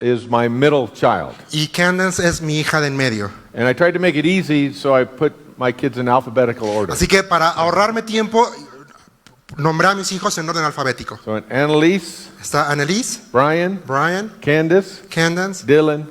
is my middle child. Y Candace es mi hija de en medio. And I tried to make it easy, so I put my kids in alphabetical order. Así que para ahorrarme tiempo, nombré a mis hijos en orden alfabético. So Annalise, Está Annalise, Brian, Brian, Candace, Candace, Dylan,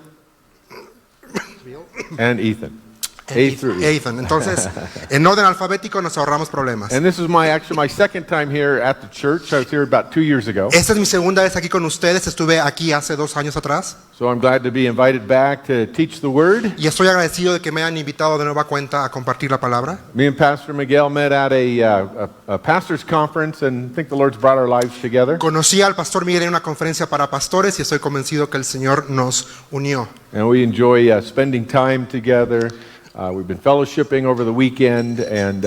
and Ethan. A through E. Ethan. Entonces, en orden alfabético nos ahorramos problemas. And this is my second time here at the church. I was here about 2 years ago. Esta es mi segunda vez aquí con ustedes. Estuve aquí hace 2 años atrás. So I'm glad to be invited back to teach the word. Y estoy agradecido de que me hayan invitado de nueva cuenta a compartir la palabra. Me and Pastor Miguel met at a pastor's conference, and I think the Lord's brought our lives together. Conocí al pastor Miguel en una conferencia para pastores y estoy convencido que el Señor nos unió. And we enjoy spending time together. We've been fellowshipping over the weekend, and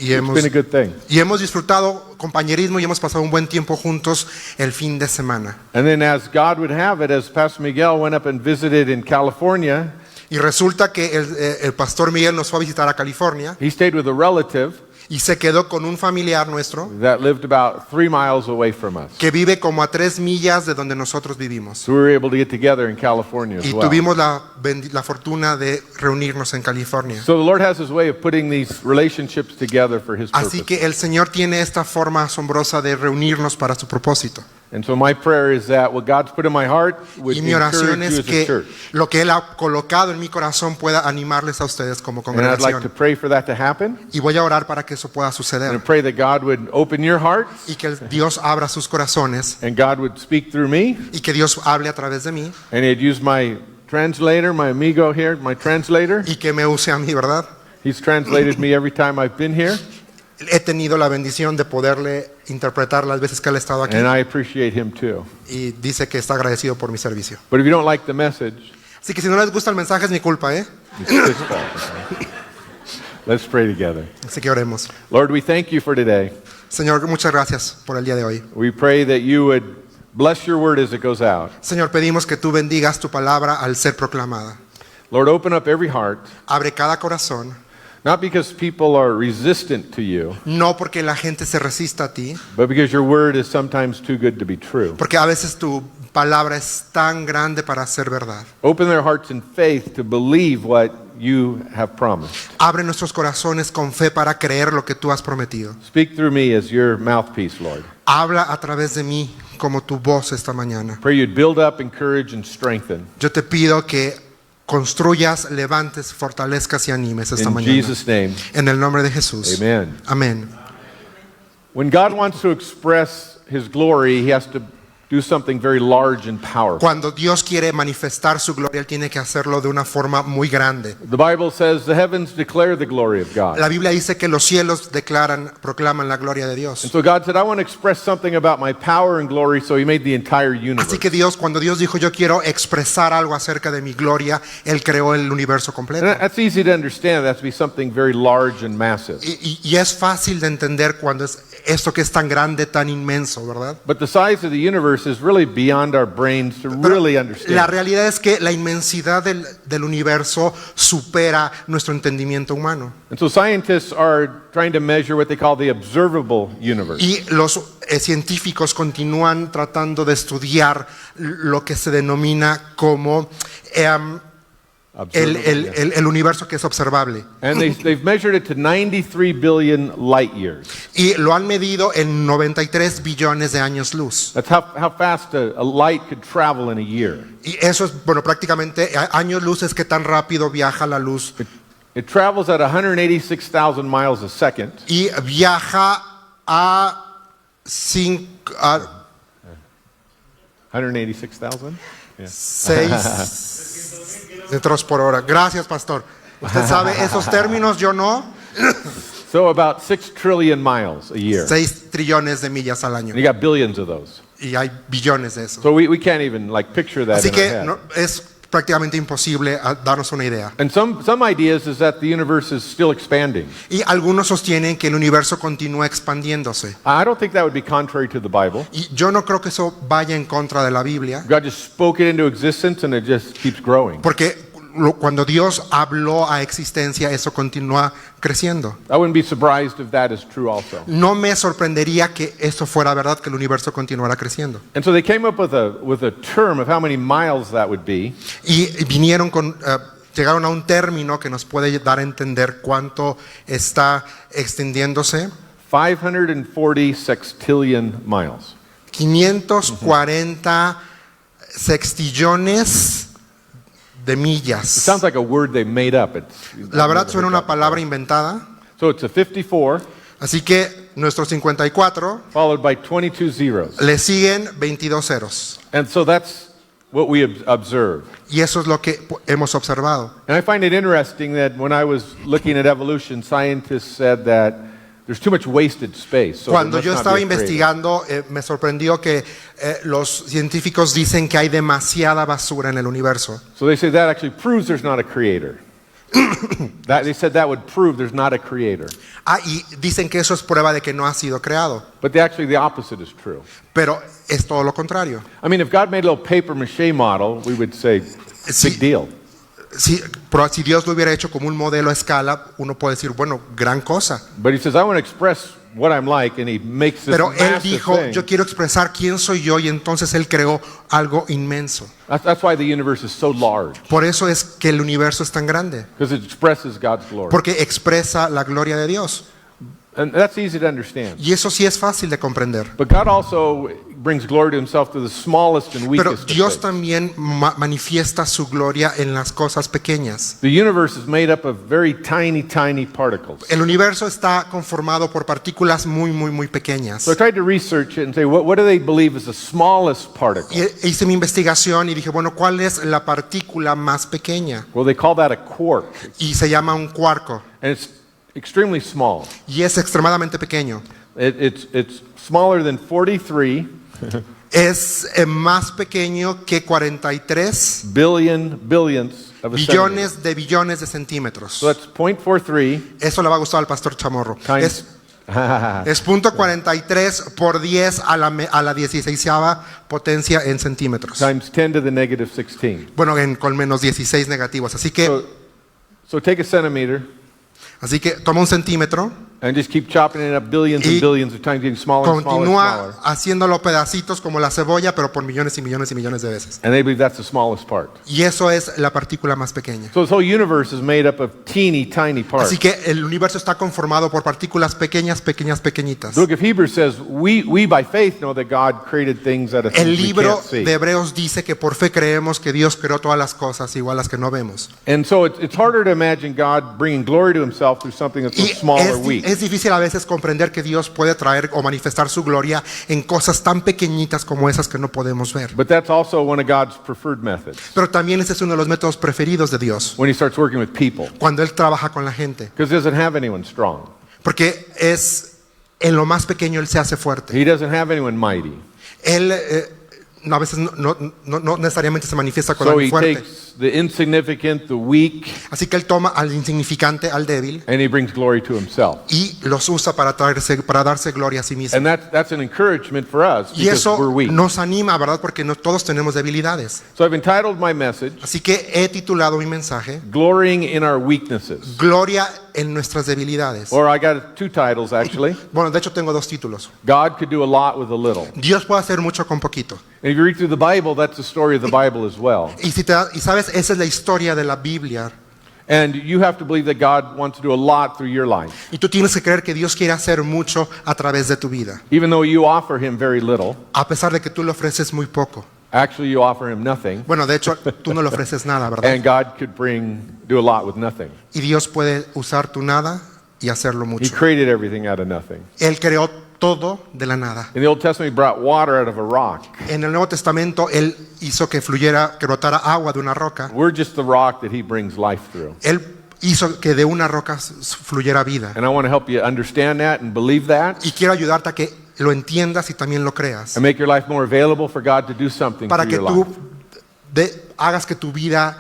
it's been a good thing. Y hemos disfrutado compañerismo y hemos pasado un buen tiempo juntos el fin de semana. And then as God would have it, as Pastor Miguel went up and visited in California, Y resulta que el pastor Miguel nos fue a visitar a California he stayed with a relative y se quedó con un familiar nuestro that lived about 3 miles away from us. que vive como a 3 millas de donde nosotros vivimos. So we were able to get together in California as Y well. tuvimos la fortuna de reunirnos en California. So the Lord has His way of putting these relationships together for His Así purpose. que el Señor tiene esta forma asombrosa de reunirnos para su propósito. And so my prayer is that what God's put in my heart would Y mi oración encourage you es as a que church. lo que Él ha colocado en mi corazón pueda animarles a ustedes como And I'd like to congregación. pray for that to happen. Y voy a orar para que eso pueda And I suceder. pray that God would open your hearts Y que Dios abra sus corazones and God would speak through me. y que Dios hable a través de mí And He'd use my translator, my amigo here, my translator. y que me use a mí, ¿verdad? He's translated me every time I've been here. He tenido la bendición de poderle interpretar las veces que Él ha estado aquí And I appreciate him too. y dice que está agradecido por mi servicio. But if you don't like the message, Así que si no les gusta el mensaje es mi culpa, ¿eh? it's his fault. Let's pray together. Así que oremos. Lord, we thank you for today. Señor, muchas gracias por el día de hoy. We pray that you would bless your word as it goes out. Señor, pedimos que tú bendigas tu palabra al ser proclamada. Lord, open up every heart, Abre cada corazón, not because people are resistant to you, no porque la gente se resista a ti, but because your word is sometimes too good to be true. porque a veces tu palabra es tan grande para ser verdad. Open their hearts in faith to believe what you have promised. Abre nuestros corazones con fe para creer lo que tú has prometido. Speak through me as your mouthpiece, Lord. Habla a través de mí como tu voz esta mañana. Pray you'd build up, encourage, and strengthen. Yo te pido que construyas, levantes, fortalezcas y animes esta In mañana. Jesus' name, En el nombre de Jesús. amen. Amén. When God wants to express His glory, He has to do something very large and powerful. Cuando Dios quiere manifestar su gloria, Él tiene que hacerlo de una forma muy grande. The Bible says the heavens declare the glory of God. La Biblia dice que los cielos proclaman la gloria de Dios. And so God said, I want to express something about my power and glory, so He made the entire universe. Así que cuando Dios dijo, yo quiero expresar algo acerca de mi gloria, Él creó el universo completo. And that's easy to understand. That has to be something very large and massive. Y es fácil de entender cuando es esto que es tan grande, tan inmenso, ¿verdad? But the size of the universe is really beyond our brains to Pero really la understand. realidad es que la inmensidad del universo supera nuestro entendimiento humano. And so scientists are trying to measure what they call the observable universe. Y los científicos continúan tratando de estudiar lo que se denomina como el universo que es observable. And they've measured it to 93 billion light years. Y lo han medido en 93 billones de años luz. That's how fast a light could travel in a year. Y eso es, bueno, prácticamente años luz es que tan rápido viaja la luz. It travels at 186,000 miles a second. Y viaja a 186,000? Yeah. 6 metros por hora. Gracias, pastor. Usted sabe esos términos, yo no. So about 6 trillion miles a year. 6 trillones de millas al año. And you got billions of those. Y hay billones de eso. So we can't even picture that Así in our que head. es prácticamente imposible darnos una idea. And some ideas is that the universe is still expanding. Y algunos sostienen que el universo continúa expandiéndose. I don't think that would be contrary to the Bible. Y yo no creo que eso vaya en contra de la Biblia, God just spoke it into existence and it just keeps growing. porque cuando Dios habló a existencia, eso continúa creciendo. I wouldn't be surprised if that is true also. No me sorprendería que eso fuera verdad, que el universo continuara creciendo. And so they came up with a term of how many miles that would be. Y llegaron a un término que nos puede dar a entender cuánto está extendiéndose. 540 sextillion miles. 540 sextillones de It millas. sounds like a word they made up. La verdad suena una palabra inventada. So it's a 54 Así que nuestro 54 followed by 22 zeros. le siguen 22 ceros. And so that's what we observe. Y eso es lo que hemos observado. And I find it interesting that when I was looking at evolution, scientists said that there's too much wasted space. So Cuando there yo must estaba not be a creator. investigando, me sorprendió que los científicos dicen que hay demasiada basura en el universo. So they say that actually proves there's not a creator. They said that would prove there's not a creator. Y dicen que eso es prueba de que no ha sido creado. But actually the opposite is true. Pero es todo lo contrario. I mean, if God made a little paper mache model, we would say, Sí. big deal. Pero si Dios lo hubiera hecho como un modelo a escala, uno puede decir, bueno, gran cosa. But he says, I want to express what I'm like, and he makes this Pero él massive dijo, thing. yo quiero expresar quién soy yo, y entonces él creó algo inmenso. That's why the universe is so large, Por eso es que el universo es tan grande, because it expresses God's glory. porque expresa la gloria de Dios. And that's easy to understand. Y eso sí es fácil de comprender. But God also brings glory to himself to the smallest and Pero weakest of Dios things. también manifiesta su gloria en las cosas pequeñas. The universe is made up of very tiny, tiny particles. El universo está conformado por partículas muy, muy, muy pequeñas. So I tried to research it and say, what do they believe is the smallest particle? Y hice mi investigación y dije, bueno, ¿cuál es la partícula más pequeña? Well, they call that a quark. Y se llama un quarco. And it's extremely small. Y es extremadamente pequeño. It's smaller than 43 Es más pequeño que 43 billionths of a centimeter. billones de centímetros. So that's 0.43 Eso le va a gustar al pastor Chamorro. times Es punto 43 por 10 a la 16ª potencia en centímetros. times 10 to the negative 16. Bueno, con menos 16 negativos. Así que So take a centimeter toma un centímetro, and just keep chopping it up billions Y and billions of times, getting smaller and smaller and continúa smaller. haciéndolo pedacitos como la cebolla, pero por millones y millones y millones de veces. And they believe that's the smallest part. Y eso es la partícula más pequeña. So this whole universe is made up of teeny tiny parts. Así que el universo está conformado por partículas pequeñas, pequeñitas. The book of Hebrews says we by faith know that God created things that El we libro can't see. de Hebreos dice que por fe creemos que Dios creó todas las cosas, igual las que no vemos. And so it's harder to imagine God bringing glory to himself through something that's Y so small or weak. es difícil a veces comprender que Dios puede traer o manifestar su gloria en cosas tan pequeñitas como esas que no podemos ver. But that's also one of God's preferred methods Pero también ese es uno de los métodos preferidos de Dios, when he starts working with people, cuando Él trabaja con la gente. because he doesn't have anyone strong. Porque en lo más pequeño Él se hace fuerte. He doesn't have anyone mighty. Él a veces no necesariamente se manifiesta con So alguien he fuerte. takes the insignificant, the weak, Así que Él toma al insignificante, al débil, and he brings glory to himself. y los usa para darse gloria a sí mismo. And that's an encouragement for us Y because eso we're weak. nos anima, ¿verdad? Porque no todos tenemos debilidades. So I've entitled my message, Así que he titulado mi mensaje, Glorying in Our Weaknesses. Gloria en nuestras debilidades. Or I got two titles actually. Bueno, de hecho tengo dos títulos. God could do a lot with a little. Dios puede hacer mucho con poquito. And if you read through the Bible, that's the story of the Bible as well. Y sabes, esa es la historia de la Biblia. And you have to believe that God wants to do a lot through your life. Y tú tienes que creer que Dios quiere hacer mucho a través de tu vida. Even though you offer him very little, A pesar de que tú le ofreces muy poco. actually you offer him nothing. Bueno, de hecho, tú no le ofreces nada, ¿verdad? And God could do a lot with nothing. Y Dios puede usar tu nada y hacerlo He mucho. created everything out of nothing. Él creó todo de la nada. In the Old Testament, he brought water out of a rock. En el Nuevo Testamento, Él hizo que brotara agua de una roca. We're just the rock that he brings life through. Él hizo que de una roca fluyera vida. And I want to help you understand that and believe that Y quiero ayudarte a que lo entiendas y también lo creas. and make your life more available for God to do something Para through que your tú life. hagas que tu vida,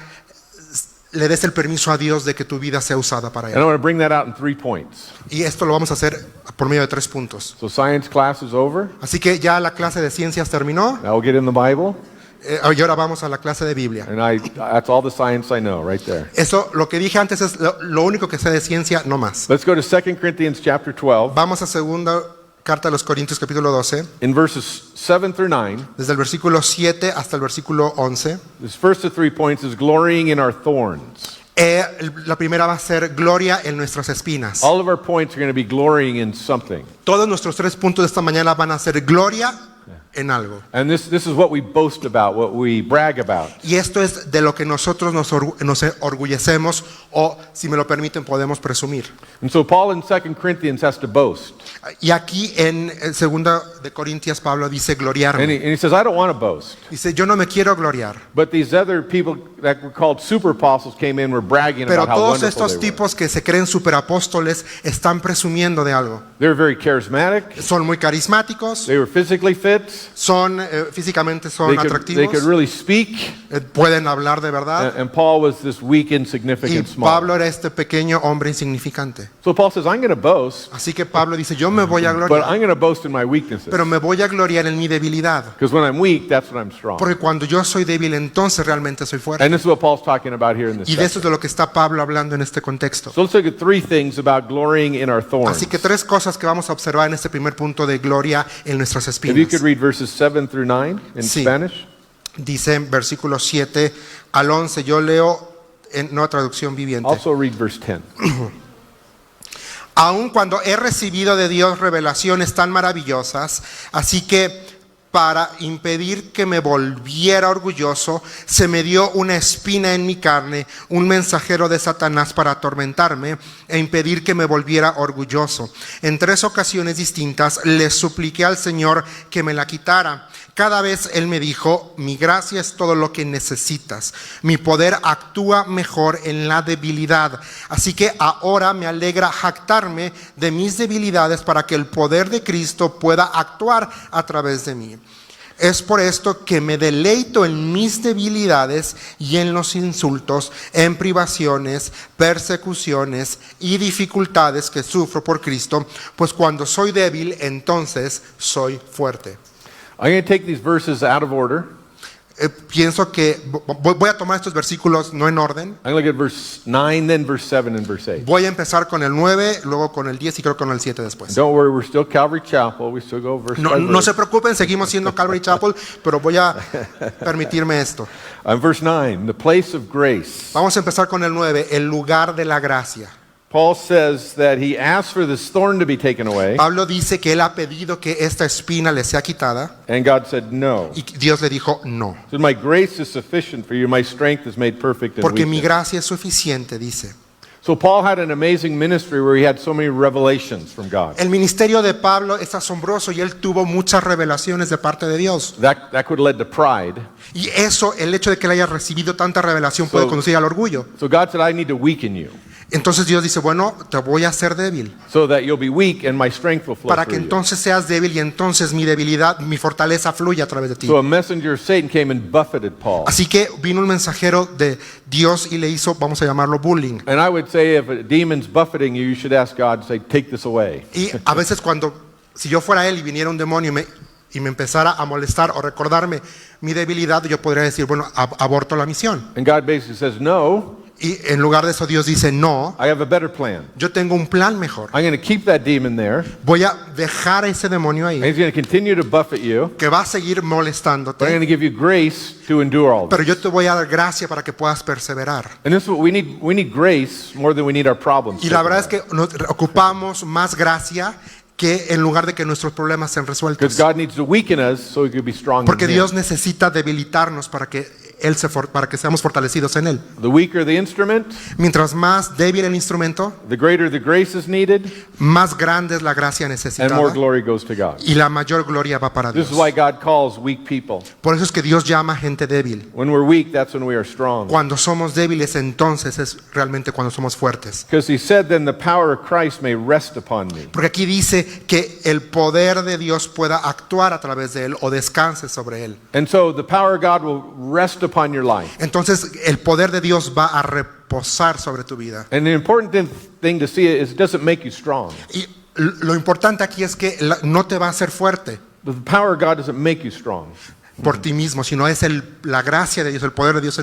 le des el permiso a Dios de que tu vida sea usada para And I Él. want to bring that out in 3 points. Y esto lo vamos a hacer por medio de 3 puntos. So science class is over. Así que ya la clase de ciencias terminó. Now we'll get in the Bible. Y ahora vamos a la clase de Biblia. And that's all the science I know right there. Eso, lo que dije antes es lo único que sé de ciencia, no más. Let's go to 2 Corinthians chapter 12. Vamos a segunda carta a los Corintios capítulo 12, In verses 7 through 9, desde el versículo 7 hasta el versículo 11. this first of 3 points is glorying in our thorns. La primera va a ser gloria en nuestras espinas. All of our points are going to be glorying in something. Todos nuestros 3 puntos de esta mañana van a ser gloria en algo. And this is what we boast about, what we brag about. Y esto es de lo que nosotros nos orgullecemos o, si me lo permiten, podemos presumir. And so Paul in 2 Corinthians has to boast. Y aquí en 2 de Corintios Pablo dice And gloriarme. he says, I don't want to boast. Dice, yo no me quiero gloriar. But these other people that were called super apostles came in, were bragging Pero about how todos wonderful estos they were. tipos que se creen superapóstoles están presumiendo de algo. They were very charismatic. Son muy carismáticos, They were physically fit. son físicamente son They could atractivos, really speak. pueden hablar de verdad. And Paul was this weak, Y insignificant, Pablo small. era este pequeño hombre insignificante. So Paul says, I'm going to boast, Así que Pablo dice, yo me voy a but gloriar, I'm going to boast in my weaknesses. pero me voy a gloriar en mi debilidad. Because when I'm weak, that's when I'm strong. Porque cuando yo soy débil, entonces realmente soy fuerte. And this is what Paul's talking about here in this Y de eso section. es de lo que está Pablo hablando en este contexto. So let's look at 3 things about glorying in our thorns. Así que 3 cosas que vamos a observar en este primer punto de gloria en nuestras If you espinas. could read verses 7 through 9 in Sí. Spanish. Dice en versículos 7 al 11, yo leo en nueva traducción viviente. Also read verse 10. Aun cuando he recibido de Dios revelaciones tan maravillosas, así que para impedir que me volviera orgulloso, se me dio una espina en mi carne, un mensajero de Satanás para atormentarme e impedir que me volviera orgulloso. En 3 ocasiones distintas le supliqué al Señor que me la quitara. Cada vez Él me dijo, mi gracia es todo lo que necesitas. Mi poder actúa mejor en la debilidad. Así que ahora me alegra jactarme de mis debilidades para que el poder de Cristo pueda actuar a través de mí. Es por esto que me deleito en mis debilidades y en los insultos, en privaciones, persecuciones y dificultades que sufro por Cristo, pues cuando soy débil, entonces soy fuerte. I'm going to take these verses out of order. Pienso que voy a tomar estos versículos no en orden. I'm going to look at verse 9, then verse 7, and verse 8. Voy a empezar con el 9, luego con el 10 y creo con el 7 después. Don't worry, we're still Calvary Chapel. We still go verse No, by no verse. se preocupen, seguimos siendo Calvary Chapel, pero voy a permitirme esto. Verse 9, the place of grace. Vamos a empezar con el 9, el lugar de la gracia. Paul says that he asked for this thorn to be taken away, Pablo dice que él ha pedido que esta espina le sea quitada and God said no. y Dios le dijo no. He said, my grace is sufficient for you. My strength is made perfect in Porque mi weakness. gracia es suficiente, dice. So Paul had an amazing ministry where he had so many revelations from God. El ministerio de Pablo es asombroso y él tuvo muchas revelaciones de parte de Dios. That could have led to pride. Y eso, el hecho de que él haya recibido tanta revelación puede conducir al orgullo. So God said, I need to weaken you Entonces Dios dice, bueno, te voy a hacer débil. so that you'll be weak and my strength will flow Para que through you. entonces seas débil y entonces mi debilidad, mi fortaleza fluya a través de ti. So a messenger of Satan came and buffeted Paul. Así que vino un mensajero de Dios y le hizo, vamos a llamarlo bullying. And I would say if a demon's buffeting you, you should ask God, say, take this away. Y a veces si yo fuera él y viniera un demonio y me empezara a molestar o recordarme mi debilidad, yo podría decir, bueno, aborto la misión. And God basically says, no, Y en lugar de eso Dios dice, no, I have a better plan. yo tengo un plan mejor. I'm going to keep that demon there, Voy a dejar a ese demonio and ahí, he's going to continue to buffet you, que va a seguir but I'm going molestándote, to give you grace to endure all pero this. yo te voy a dar gracia para que puedas perseverar. And this is what we need. We need grace more than we need our problems. Y la verdad es que nos ocupamos más gracia que en lugar de que nuestros problemas sean Because resueltos. God needs to weaken us so we can be strong Porque in Him. Dios necesita debilitarnos para que para que seamos fortalecidos en Él. The weaker the instrument, Mientras más débil el instrumento, the greater the grace is needed, más grande es la gracia and more necesitada glory goes to God. y la mayor gloria va para This Dios. is why God calls weak people. Por eso es que Dios llama a gente débil. When we're weak, that's when we are strong. Cuando somos débiles, entonces es realmente cuando somos fuertes. Because He said, then the power of Christ may rest upon me. Porque aquí dice que el poder de Dios pueda actuar a través de Él o descanse sobre Él. And so the power of God will rest upon your life. Entonces el poder de Dios va a reposar sobre tu vida. And the important thing to see is it doesn't make you strong. Y lo importante aquí es que no te va a hacer fuerte. The power of God doesn't make you strong. por ti mismo, sino es la gracia de Dios, el poder de Dios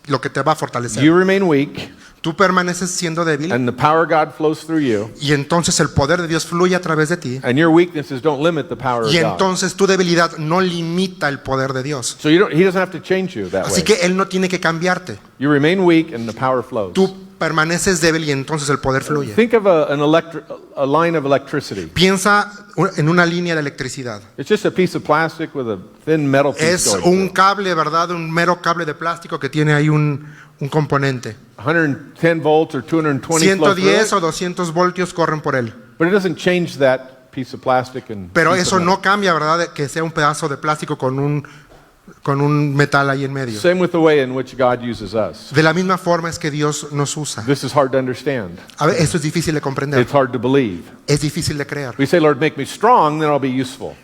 lo que te va a fortalecer. You remain weak, Tú permaneces siendo débil and the power of God flows through you, y entonces el poder de Dios fluye a través de ti. and your weaknesses don't limit the power of Y God. entonces tu debilidad no limita el poder de Dios. So He doesn't have to change you that Así way. que Él no tiene que cambiarte. You remain weak, and the power flows. Tú permaneces débil y entonces el poder fluye. Think of a line of electricity. Piensa en una línea de electricidad. It's just a piece of plastic with a thin metal piece Es going through un it. cable, ¿verdad? Un mero cable de plástico que tiene ahí un componente. 110 volts or 220 flow through 110 it, o 200 voltios corren por él. but it doesn't change that piece of plastic and Pero piece of eso metal. no cambia, ¿verdad? De que sea un pedazo de plástico con un metal ahí en medio. Same with the way in which God uses us. De la misma forma es que Dios nos usa. This is hard to understand. A ver, esto es difícil de comprender. It's hard to believe. Es difícil de creer. We say, Lord, make me strong, then I'll be useful.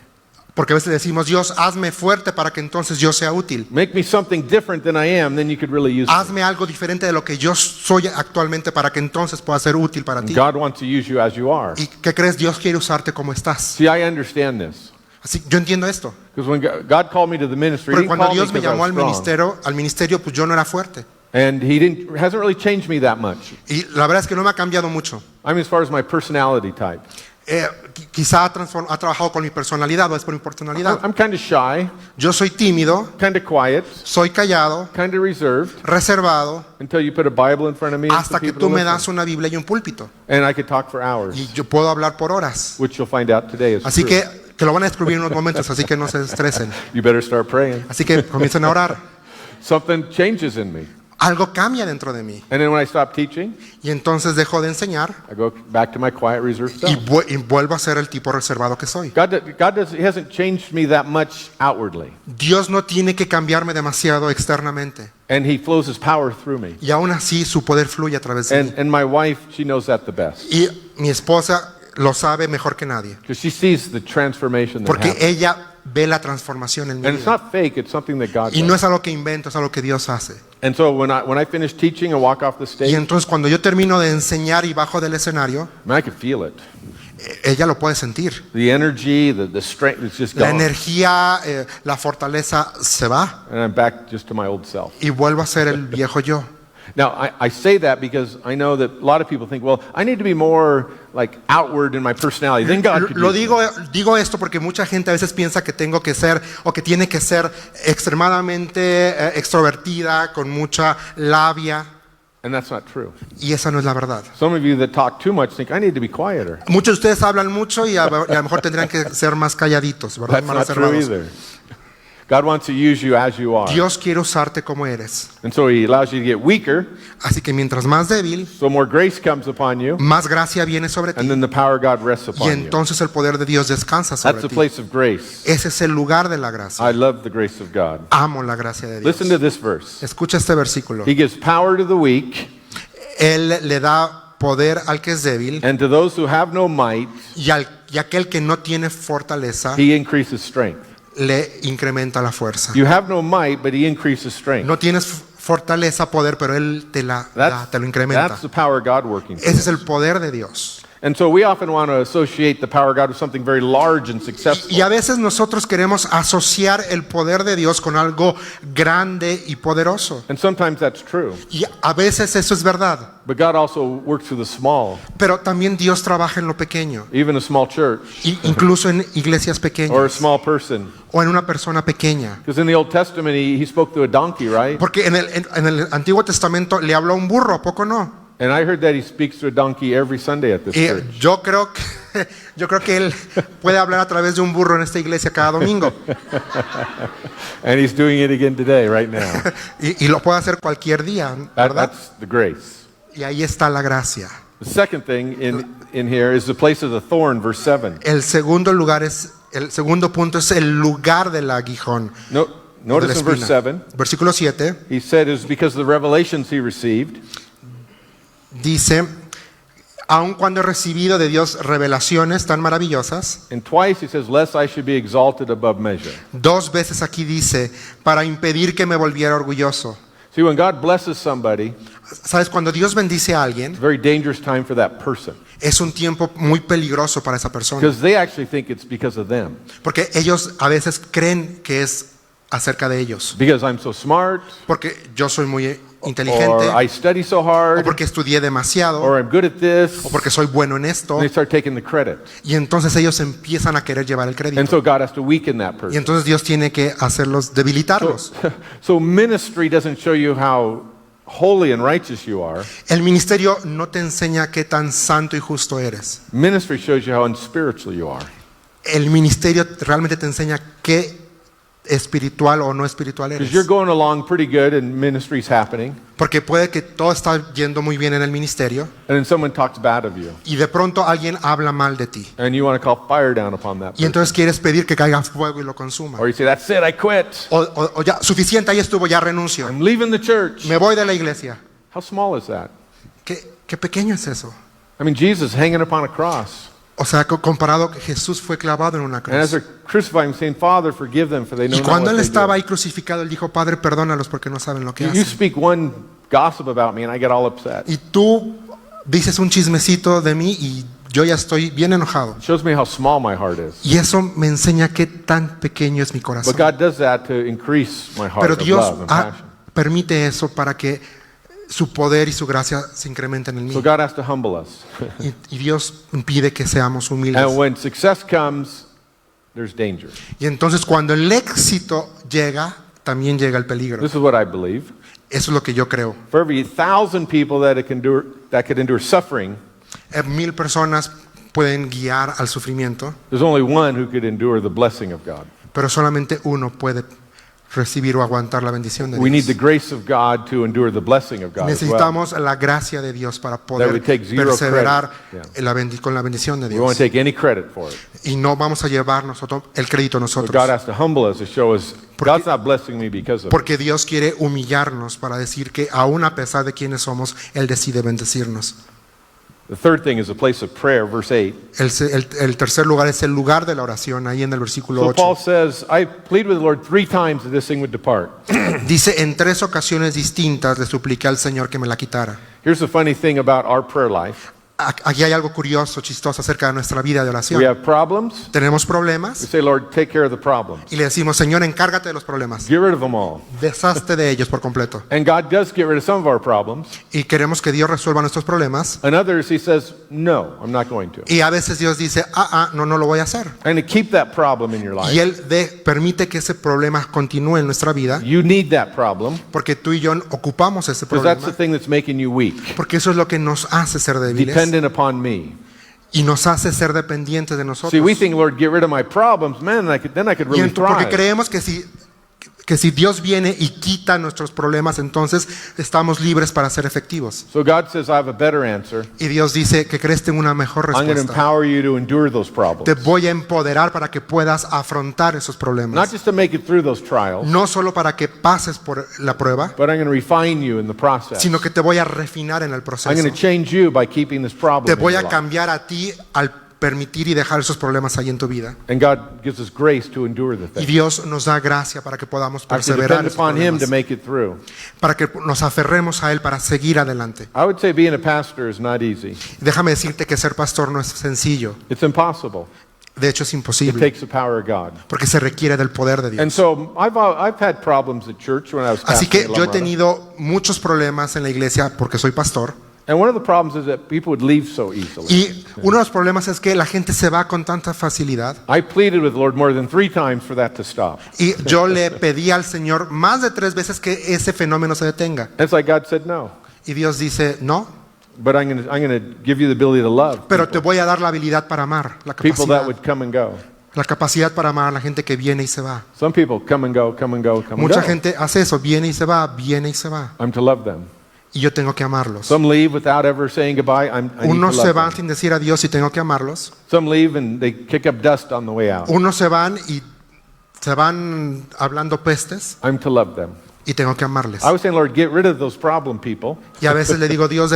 Porque a veces decimos, Dios, hazme fuerte para que entonces yo sea útil. Make me something different than I am, then you could really use me. Hazme algo diferente de lo que yo soy actualmente para que entonces pueda ser útil para ti. God wants to use you as you are. ¿Y qué crees? Dios quiere usarte como estás. See, I understand this. Así, yo entiendo esto. Because when God called me to the ministry, He Porque didn't cuando call me Dios me because I llamó was al ministerio, pues yo no era fuerte. strong. And He hasn't really changed me that much. Y la verdad es que no me ha cambiado mucho. I mean, as far as my personality type. Quizá ha trabajado con mi personalidad o es por mi personalidad. I'm kind of shy, Yo soy tímido, kind of quiet, soy callado, kind of reserved, reservado, until you put a Bible in front of me and hasta for que people tú to me listen. das una Biblia y un púlpito. And I could talk for hours, Y yo puedo hablar por horas. which you'll find out today is Así true. que lo van a descubrir en unos momentos, así que no se estresen. You better start praying. Así que comiencen a orar. Something changes in me. Algo cambia dentro de mí. And then when I stop teaching, Y entonces dejo de enseñar I go back to my quiet, reserved y, self. y vuelvo a ser el tipo reservado que soy. He hasn't changed me that much outwardly. Dios no tiene que cambiarme demasiado externamente. And He flows His power through me. Y aún así su poder fluye a través de mí. And my wife, she knows that the best. Y mi esposa lo sabe mejor que nadie. Because she sees the transformation that Porque happens. ella ve la transformación en mi And it's vida. not fake, it's something that God Y no does. es algo que invento, es algo que Dios hace. And so when I finish teaching and walk off the Y stage, entonces cuando yo termino de enseñar y bajo del escenario, I can feel it. ella lo puede sentir. The energy, the strength, it's just La gone. energía, la fortaleza se va And I'm back just to my old self. y vuelvo a ser el viejo yo. Now, I say that because I know that a lot of people think, well, I need to be more like outward in my personality. Then God could Lo use me. digo esto porque mucha gente a veces piensa que tengo que ser o que tiene que ser extremadamente extrovertida, con mucha labia, And that's not true. y esa no es la verdad. Some of you that talk too much think, I need to be quieter. Muchos de ustedes hablan mucho y a lo mejor tendrían que ser más calladitos, ¿verdad? That's Más not true reservados. either. God wants to use you as you are. Dios quiere usarte como eres. And so He allows you to get weaker, Así que mientras más débil, so more grace comes upon you, más gracia viene sobre and ti. then the power of God rests Y upon you. entonces el poder de Dios descansa That's sobre the ti. place of grace. Ese es el lugar de la gracia. I love the grace of God. Amo la gracia de Dios. Listen to this verse. Escucha este versículo. He gives power to the weak, Él le da poder al que es débil and to those who have no might, y aquel que no tiene fortaleza He increases strength. le incrementa la fuerza. You have no might, but He increases strength. No tienes fortaleza, poder, pero Él te la da, te lo incrementa. That's the power of God working. through Ese es us. el poder de Dios. And so we often want to associate the power of God with something very large and successful. Y a veces nosotros queremos asociar el poder de Dios con algo grande y poderoso. And sometimes that's true. Y a veces eso es verdad. But God also works through the small, Pero también Dios trabaja en lo pequeño, even a small church incluso en iglesias or a pequeñas small person. o en una persona pequeña. Because in the Old Testament, he spoke to a donkey, right? Porque en el Antiguo Testamento le habló a un burro, ¿a poco no? And I heard that he speaks to a donkey every Sunday at this Y church. yo creo que él puede hablar a través de un burro en esta iglesia cada domingo. And he's doing it again today, right now. Y lo puede hacer cualquier día, ¿verdad? That's the grace. Y ahí está la gracia. The second thing in here is the place of the thorn, verse 7. El segundo punto es el lugar del aguijón. No, de notice la in verse espina. 7, Versículo 7 he said it was because of the revelations he received. dice, aun cuando he recibido de Dios revelaciones tan maravillosas, And twice he says, lest I should be exalted above measure. 2 veces aquí dice, para impedir que me volviera orgulloso. See, when God blesses somebody, ¿Sabes? Cuando Dios bendice a alguien, it's a very dangerous time for that person. es un tiempo muy peligroso para esa persona. Because they actually think it's because of them. Porque ellos a veces creen que es acerca de ellos. because I'm so smart, Porque yo soy muy or inteligente, I study so o hard, porque estudié demasiado, or I'm good at this. o porque soy bueno en esto. And they start taking the credit. Y entonces ellos empiezan a querer llevar el And crédito. so God has to weaken that Y person. entonces Dios tiene que hacerlos, debilitarlos. So ministry doesn't show you how holy and righteous you are. El ministerio no te enseña qué tan santo y justo eres. Ministry shows you how unspiritual you are. El ministerio realmente te enseña qué espiritual o no espiritual Because you're eres. going along pretty good and ministry's happening, Porque puede que todo está yendo muy bien en el ministerio and then someone talks bad of you, y de pronto alguien habla mal de ti. and you want to call fire down upon that Y person. entonces quieres pedir que caiga fuego y lo consuma. Or you say, that's it, I quit. O ya, suficiente, ahí estuvo, ya renuncio. I'm leaving the church. Me voy de la iglesia. How small is that? ¿Qué pequeño es eso? I mean, Jesus hanging upon a cross. O sea, comparado que Jesús fue clavado en una And as cruz. they're crucifying him, saying, Father, forgive them, for they know Y not cuando what él they estaba do. ahí crucificado, él dijo, Padre, perdónalos porque no saben lo que You hacen. speak one gossip about me, and I get all upset. Y tú dices un chismecito de mí y yo ya estoy bien enojado. It shows me how small my heart is. Y eso me enseña qué tan pequeño es mi corazón. But God does that to increase my heart Pero of Dios love and passion. permite eso para que su poder y su gracia se incrementen en mí. So God has to humble us. Y Dios pide que seamos humildes. And when success comes, there's danger. Y entonces cuando el éxito llega, también llega el peligro. This is what I believe. Eso es lo que yo creo. For every 1,000 people that could endure suffering, 1000 personas pueden guiar al sufrimiento, there's only one who could endure the blessing of God. pero solamente uno puede recibir o aguantar la bendición de We need the Dios. grace of God to endure the blessing of God as well. Necesitamos la gracia de Dios para That poder we take zero perseverar credit. con la bendición de We won't Dios. take any credit for it. Y no vamos a llevar nosotros el crédito But nosotros. God has to humble us to show us Porque- God's not blessing me because of it. Porque Dios quiere humillarnos para decir que aún a pesar de quienes somos, Él decide bendecirnos. The third thing is a place of prayer, verse 8. El tercer lugar es el lugar de la oración, ahí en el versículo So Paul 8. says, I plead with the Lord 3 times that this thing would depart. Dice, en 3 ocasiones distintas le supliqué al Señor que me la quitara. Here's the funny thing about our prayer life. Aquí hay algo curioso, chistoso acerca de nuestra vida de We oración. have problems. Tenemos We problemas say, Lord, take care of the problems. y le decimos, Señor, encárgate de los problemas. Get rid of them all. Deshazte de ellos por completo. And God does get rid of some of our problems. Y queremos que Dios resuelva nuestros problemas. And others, he says, no, I'm not going to. Y a veces Dios dice, no lo voy a hacer. And to keep that problem in your Y life, Él permite que ese problema continúe en nuestra vida. you need that problem Porque tú y yo ocupamos ese because that's the problema, thing that's making you weak, porque eso es lo que nos hace ser débiles dependent upon me. y nos hace ser dependientes de nosotros. See, we think, Lord, get rid of my problems, man, then I could Y really porque thrive. creemos que si Dios viene y quita nuestros problemas, entonces estamos libres para ser efectivos. So God says, I have a better answer. Y Dios dice que crees en una mejor I'm going to respuesta. empower you to endure those Te problems. voy a empoderar para que puedas afrontar esos Not problemas. just to make it through those trials, No solo para que pases por la prueba, but I'm going to refine you in the process. sino que te voy a refinar en el I'm proceso. going to change you by keeping this problem Te in voy your a life. cambiar a ti al permitir y dejar esos problemas ahí en tu vida. And God gives us grace to endure the Y thing. Dios nos da gracia para que podamos I have to perseverar depend esos upon Him to problemas, make it through. para que nos aferremos a Él para seguir adelante. I would say being a pastor is not easy. Déjame decirte que ser pastor no es sencillo. It's impossible. De hecho, es It imposible, takes the power of God. porque se requiere del poder de And Dios. so I've had problems at church when I was Así pastoring que at La yo he Mirada. tenido muchos problemas en la iglesia porque soy pastor. And one of the problems is that people would leave so easily. Y uno de los problemas es que la gente se va con tanta facilidad. I pleaded with the Lord more than 3 times for that to stop. Y yo le pedí al Señor más de 3 veces que ese fenómeno se detenga. It's like God said no. Y Dios dice, no, But I'm going to give you the ability to love pero te people, voy a dar la habilidad para amar, la people that capacidad. would come and go. La capacidad para amar a la gente que viene y se va. Some people come and go, come and go, come and Mucha go. gente hace eso, viene y se va, viene y se va. I'm to love them. Y yo tengo que amarlos. Some leave without ever saying goodbye. I need to Unos se love van them. sin decir adiós y tengo que amarlos. Some leave and they kick up dust on the way out. Unos se van y se van hablando pestes I'm to love them. y tengo que amarles. I was saying, Lord, get rid of those problem people. Y a veces le digo, Dios,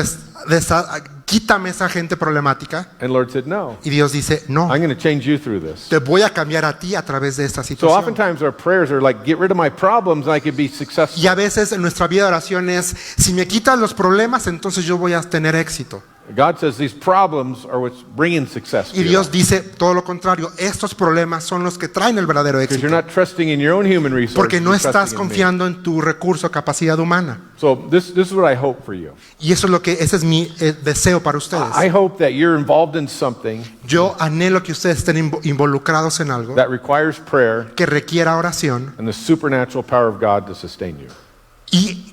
quítame esa gente problemática. And Lord said, no. Y Dios dice, no, I'm going to change you through this. te voy a cambiar a ti a través de esta So situación. oftentimes our prayers are like, get rid of my problems and I could be successful. Y a veces en nuestra vida de oración es, si me quitas los problemas, entonces yo voy a tener éxito. God says these problems are what's bringing success to Y your Dios life. dice todo lo contrario, estos problemas son los que traen el verdadero Because you're éxito. not trusting in your own human resources. Porque no you're estás trusting in me. confiando en tu recurso, capacidad humana. So this is what I hope for you. Y eso es lo que, ese es mi deseo para ustedes. I hope that you're involved in something Yo anhelo que ustedes estén involucrados en algo that requires prayer que requiera oración and the supernatural power of God to sustain you. y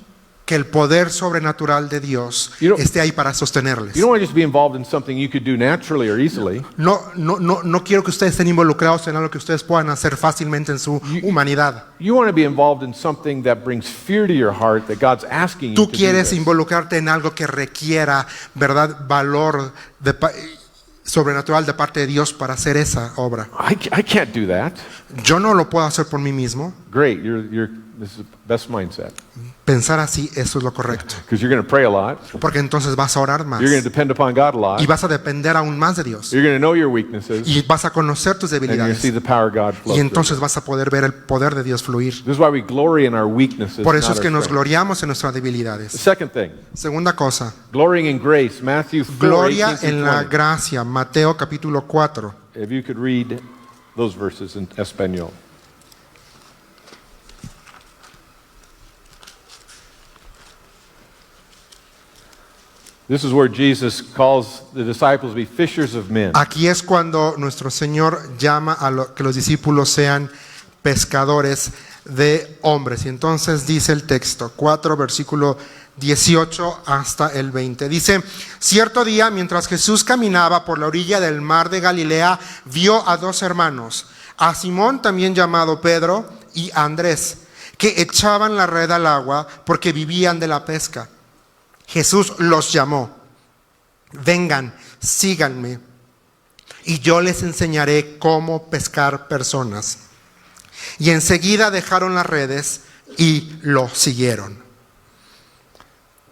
que el poder sobrenatural de Dios You don't- esté ahí para sostenerles. You don't want to just be involved in something you could do naturally or easily. No quiero que ustedes estén involucrados en algo que ustedes puedan hacer fácilmente en su humanidad. You want to be involved in something that brings fear to your heart that God's asking you Tú to do quieres this. involucrarte en algo que requiera, ¿verdad?, valor sobrenatural de parte de Dios para hacer esa obra. I can't do that. Yo no lo puedo hacer por mí mismo. Great, this is the best mindset. Pensar así, eso es lo correcto. Because you're going to pray a lot. Porque entonces vas a orar más. You're going to depend upon God a lot. Y vas a depender aún más de Dios. You're going to know your weaknesses. Y vas a conocer tus And you're going to debilidades. see the power of God flow Y through. entonces vas a poder ver el poder de Dios fluir. This is why we glory in our weaknesses. Por eso not es que our nos strength. gloriamos en nuestras The debilidades. second thing, Segunda cosa, glorying in grace, Matthew 4, gloria 18 through en la 20. gracia. Mateo capítulo 4. If you could read those verses in Espanol. This is where Jesus calls the disciples to be fishers of men. Aquí es cuando nuestro Señor llama a que los discípulos sean pescadores de hombres. Y entonces dice el texto, 4 versículo 18 hasta el 20. Dice, cierto día mientras Jesús caminaba por la orilla del mar de Galilea, vio a dos hermanos, a Simón también llamado Pedro y a Andrés, que echaban la red al agua porque vivían de la pesca. Jesús los llamó, vengan, síganme, y yo les enseñaré cómo pescar personas. Y enseguida dejaron las redes y lo siguieron.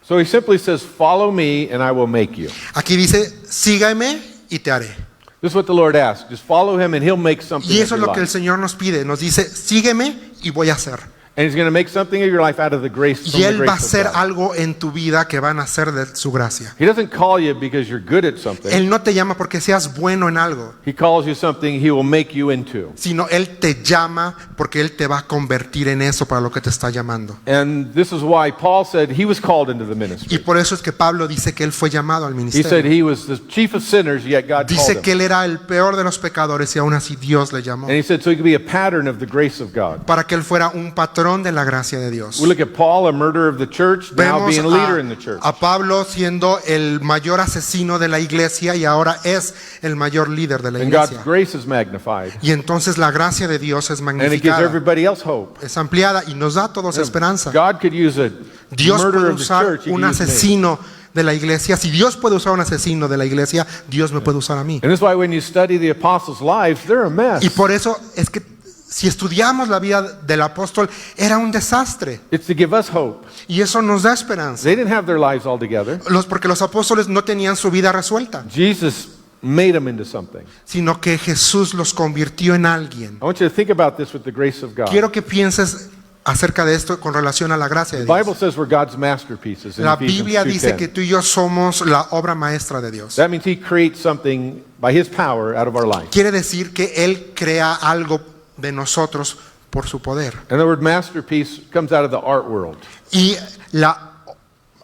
So he simply says, follow me and I will make you. Aquí dice, sígame y te haré. This is what the Lord asks. Just follow him and he'll make something Y of eso es your lo que el life. Señor nos pide. Nos dice, sígueme y voy a hacer. And he's going to make something of your life out of the grace, from Y the Él va a grace of hacer God. algo en tu vida que van a hacer de su gracia. He doesn't call you because you're good at something. Él no te llama porque seas bueno en algo, He calls you something he will make you into. sino Él te llama porque Él te va a convertir en eso para lo que te está llamando. And this is why Paul said he was called into the Y ministry. por eso es que Pablo dice que Él fue llamado al He said ministerio. he was the chief of sinners, yet God called Dice him. que Él era el peor de los pecadores y aún así Dios le llamó. And he said so he could be a pattern of the grace of God. Para que Él fuera un patrón de la gracia de Dios. We look at Paul, a murderer of the church, now Vemos being a leader in the church. a Pablo siendo el mayor asesino de la iglesia y ahora es el mayor líder de la And God's iglesia. grace is magnified. Y entonces la gracia de Dios es And it gives magnificada, everybody else hope. es ampliada y nos da a todos esperanza. God could use a Dios murderer puede of the usar church. He un could use me. asesino de la iglesia. Si Dios puede usar un asesino de la iglesia, Dios me puede usar a mí. And that's why when you study the apostles' lives, they're a mess. Y por eso es que si estudiamos la vida del apóstol, era un desastre. It's to give us hope. Y eso nos da esperanza. They didn't have their lives all together. Porque los apóstoles no tenían su vida resuelta, Jesus made them into something. sino que Jesús los convirtió en alguien. I want you to think about this with the grace of God. Quiero que pienses acerca de esto con relación a la gracia de The Bible Dios. says we're God's masterpieces in La Ephesians Biblia dice 2:10. que tú y yo somos la obra maestra de Dios. That means he creates something by his power out of our life. Quiere decir que Él crea algo de nosotros por su poder. And the word masterpiece comes out of the art world. Y la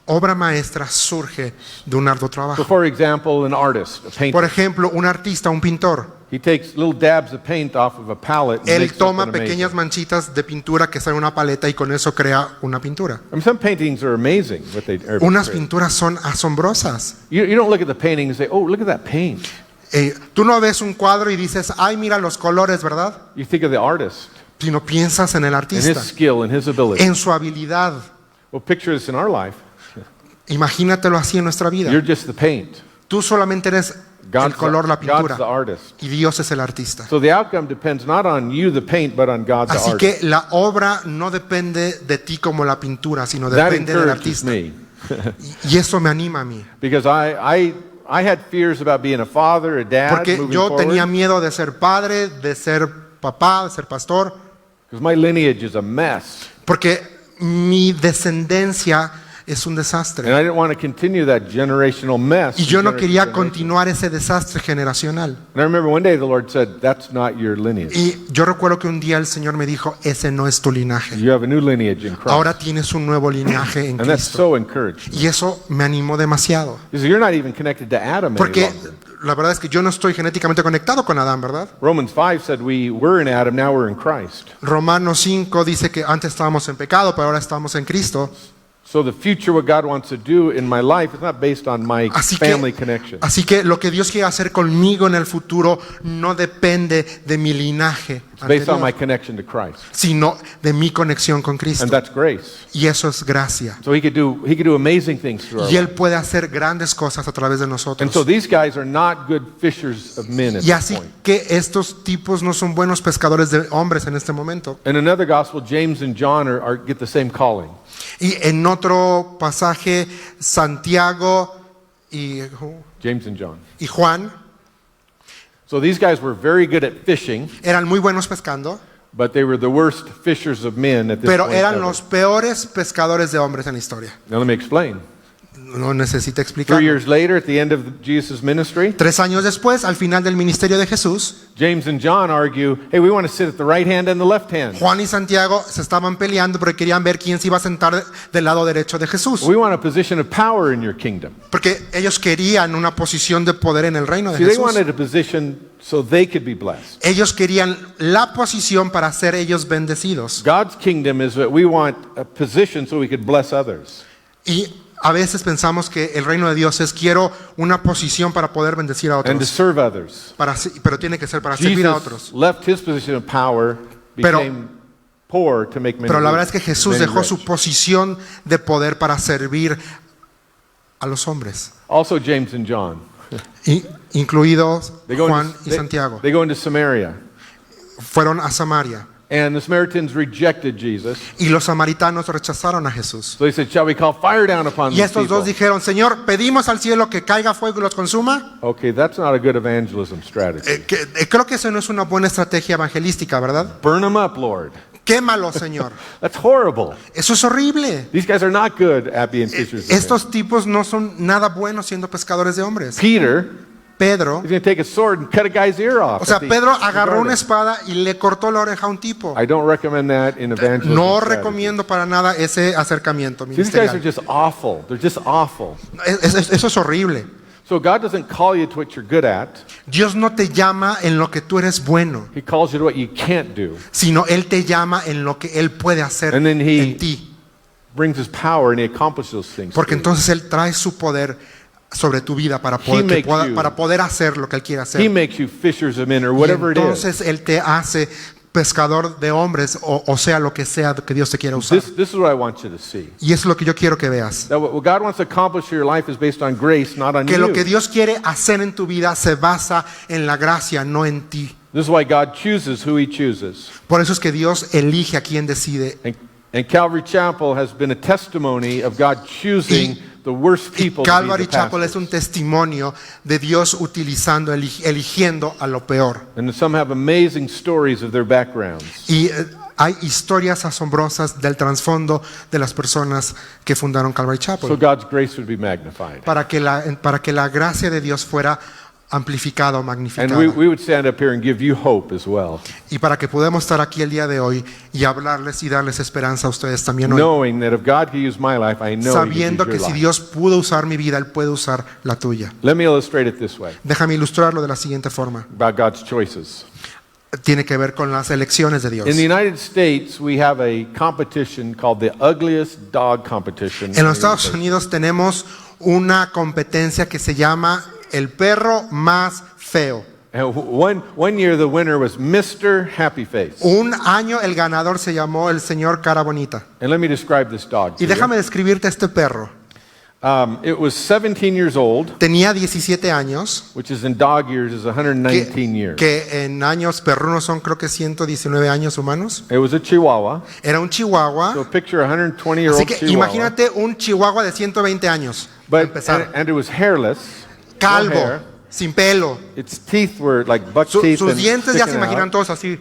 obra maestra surge de un arduo So trabajo. for example, an artist, a Por painter, ejemplo, un artista, un pintor, he takes little dabs of paint off of a palette and él makes toma something pequeñas amazing. manchitas de pintura que salen en una paleta y con eso crea una pintura. I mean, some paintings are amazing. What they are Unas create. pinturas son asombrosas. You don't look at the painting and say, oh, look at that paint. Tú no ves un cuadro y dices, ay, mira los colores, ¿verdad? You think of the artist Sino piensas en el and his artista, skill and his ability. en su habilidad. Well, picture this in our life. Imagínatelo así en nuestra vida. You're just the paint. Tú solamente eres el color, la God's the pintura, artist. y Dios es el artista. So the outcome depends not on you, the paint, but on God, the Así artist. que la obra no depende de ti como la pintura, sino That depende del encourages artista. me Y eso me anima a mí. because I had fears about being a father, a dad, Porque moving yo tenía forward. miedo de ser padre, de ser papá, de ser pastor, Because my lineage is a mess. porque mi descendencia es un And desastre. I didn't want to continue that generational mess. Y yo no from quería generation to continuar ese desastre generacional. generation. And I remember one day the Lord said, that's not your lineage. Y yo recuerdo que un día el Señor me dijo, ese no es tu linaje. You have a new lineage in Christ. Ahora tienes un nuevo linaje en And that's Cristo. so encouraging. Y eso me animó demasiado. You see, you're not even connected to Adam any Porque longer. la verdad es que yo no estoy genéticamente conectado con Adán, ¿verdad? Romans 5 said we were in Adam, now we're in Christ. Romanos 5 dice que antes estábamos en pecado, pero ahora estamos en Cristo. So the future, what God wants to do in my life is not based on my family que, connection. así que lo que Dios quiere hacer conmigo en el futuro no depende de mi linaje It's based on my anterior, connection to Christ. sino de mi conexión con And Cristo. that's grace. Y eso es gracia. So he could do amazing things through our Y Él life. puede hacer grandes cosas a través de And so nosotros. these guys are not good fishers of men at Y this así point. que estos tipos no son buenos pescadores de hombres en este momento. In another gospel, James and John get the same calling. Y en otro pasaje, Santiago y James and John. Juan So these guys were very good at fishing, eran muy buenos pescando, but they were the worst fishers of men at this pero point eran ever. los peores pescadores de hombres en la historia. Now let me explain. No necesita 3 explicar. years later, at the end of Jesus' ministry, 3 años después, al final del ministerio de Jesús, James and John argue, hey, we want to sit at the right hand and the left hand. Juan y Santiago se estaban peleando porque querían ver quién se iba a sentar del lado derecho de Jesús. We want a position of power in your kingdom. Porque ellos querían una posición de poder en el reino de See, they Jesús. wanted a position so they could be blessed. Ellos querían la posición para ser ellos bendecidos. God's kingdom is that we want a position so we could bless others. Y a veces pensamos que el reino de Dios es quiero una posición para poder bendecir a And to otros. serve others. Pero tiene que ser para servir a Jesus otros. left his position of power, Pero- became poor to make many Pero la verdad rich, es que Jesús many dejó rich. su posición de poder para servir a los hombres, Also James and John. incluidos They go, Juan into, y Santiago. they go into Samaria. Fueron a Samaria And the Samaritans rejected Jesus. y los samaritanos rechazaron a Jesús. So they said, shall we call fire down upon Y these estos people? dos dijeron, Señor, pedimos al cielo que caiga fuego y los consuma. Okay, that's not a good evangelism strategy. Creo que eso no es una buena estrategia evangelística, ¿verdad? Burn them up, Lord. Quémalo, Señor. That's horrible. Eso es horrible. These guys are not good at being fishers of men. Estos tipos no son nada buenos siendo pescadores de hombres. Peter Pedro, is going to take a sword and cut a guy's ear off. o sea, at the- Pedro the agarró una garden. espada y le cortó la oreja a un tipo. I don't recommend that in evangelism No strategy. recomiendo para nada ese acercamiento These guys are ministerial. just awful. They're just awful. Eso es horrible. So God doesn't call you to what you're good at. Dios no te llama en lo que tú eres bueno, He calls you to what you can't do. sino Él te llama en lo que Él puede hacer And then en ti. Brings his power and he accomplishes those things. Porque through you. entonces Él trae su poder sobre tu vida para poder, makes you- para poder hacer lo que Él quiere He hacer. makes you fishers of men or Y whatever it is. entonces Él te hace pescador de hombres o sea lo que sea que Dios te quiera usar. This is what I want you to see. Y eso es lo que yo quiero que veas. That what God wants to accomplish in your life is based on grace, not on Que lo que you. Dios quiere hacer en tu vida se basa en la gracia, no en ti. This is why God chooses who he chooses. Por eso es que Dios elige a quien decide. And Calvary Chapel has been a testimony of God choosing the worst Y people Calvary to be the Chapel es pastors. un testimonio de Dios utilizando, eligiendo a lo peor. And some have amazing stories of their backgrounds. Y hay historias asombrosas del trasfondo de las personas que fundaron Calvary So Chapel. God's grace would be magnified. Para que la gracia de Dios fuera amplificada o And magnificada. we would stand up here and give you hope as well, Y para que podamos estar aquí el día de hoy y hablarles y darles esperanza a ustedes también hoy. knowing that if God could use my life, I know he Sabiendo could que use si your life. Dios pudo usar mi vida, Él puede usar la tuya. Let me illustrate it this way Déjame ilustrarlo de la siguiente forma. about God's choices. Tiene que ver con las elecciones de Dios. In the United States, we have a competition called the Ugliest Dog Competition. En los Estados Unidos tenemos una competencia que se llama el perro más feo. And one year the winner was Mr. Happy Face. Un año el ganador se llamó el señor Cara Bonita. And let me describe this dog to Y déjame describirte este perro. you. It was 17 years old, Tenía 17 años, which is in dog years is 119 years. que en años perrunos son creo que 119 años humanos. It was a Chihuahua. Era un chihuahua. So picture a 120-year-old Así que Chihuahua. imagínate un chihuahua de 120 años. Para But, empezar. and it was hairless. No Calvo, hair. sin pelo. Its teeth were like buck teeth Sus and dientes ya se sticking imaginan out. todos así.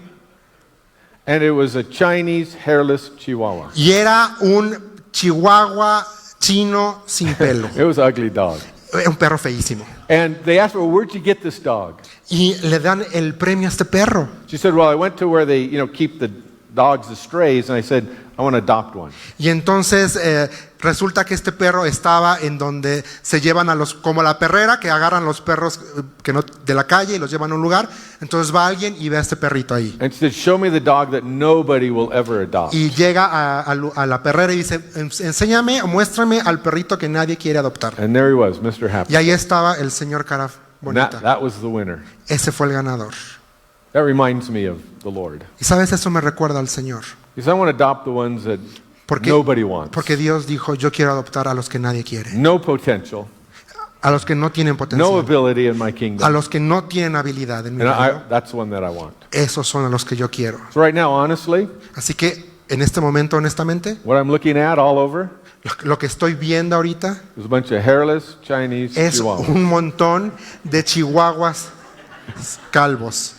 And it was a Chinese hairless Chihuahua. Y era un chihuahua chino sin pelo. It was an ugly dog. Un perro feísimo. And they asked her, well, where'd you get this dog? Y le dan el premio a este perro. She said, well, I went to where they, keep the dogs, the strays, and I said, I want to adopt one. Y entonces resulta que este perro estaba en donde se llevan a los, como la perrera, que agarran los perros que no, de la calle y los llevan a un lugar. Entonces va alguien y ve a este perrito ahí. And she said, show me the dog that nobody will ever adopt. Y llega a la perrera y dice, enséñame o muéstrame al perrito que nadie quiere adoptar. And there he was, Mr. Happy. Y ahí estaba el señor cara And bonita. that was the winner. Ese fue el ganador. That reminds me of the Lord. Y sabes, eso me recuerda al Señor. Because I want to adopt the ones that Porque, nobody wants. porque Dios dijo, yo quiero adoptar a los que nadie quiere. No potential, A los que no tienen no potencial. ability in my A kingdom. los que no tienen habilidad en mi And reino. that's the one that I want. Esos son a los que yo quiero. So right now, honestly, Así que en este momento, honestamente, what I'm looking at all over lo que estoy viendo ahorita is a bunch of hairless Chinese es chihuahuas un montón de chihuahuas calvos.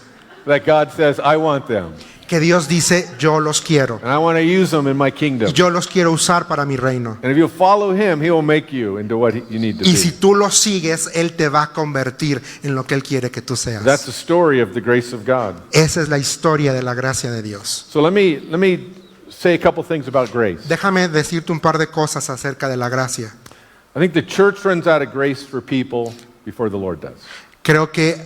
that God says, I want them. Que Dios dice, yo los quiero. And I want to use them in my kingdom. Y yo los quiero usar para mi reino. And if you follow him, he will make you into what you need to Y si be. tú lo sigues, Él te va a convertir en lo que Él quiere que tú That's seas. the story of the grace of God. Esa es la historia de la gracia de Dios. So let me say a couple things about grace. Déjame decirte un par de cosas acerca de la gracia. I think the church runs out of grace for people before the Lord does. Creo que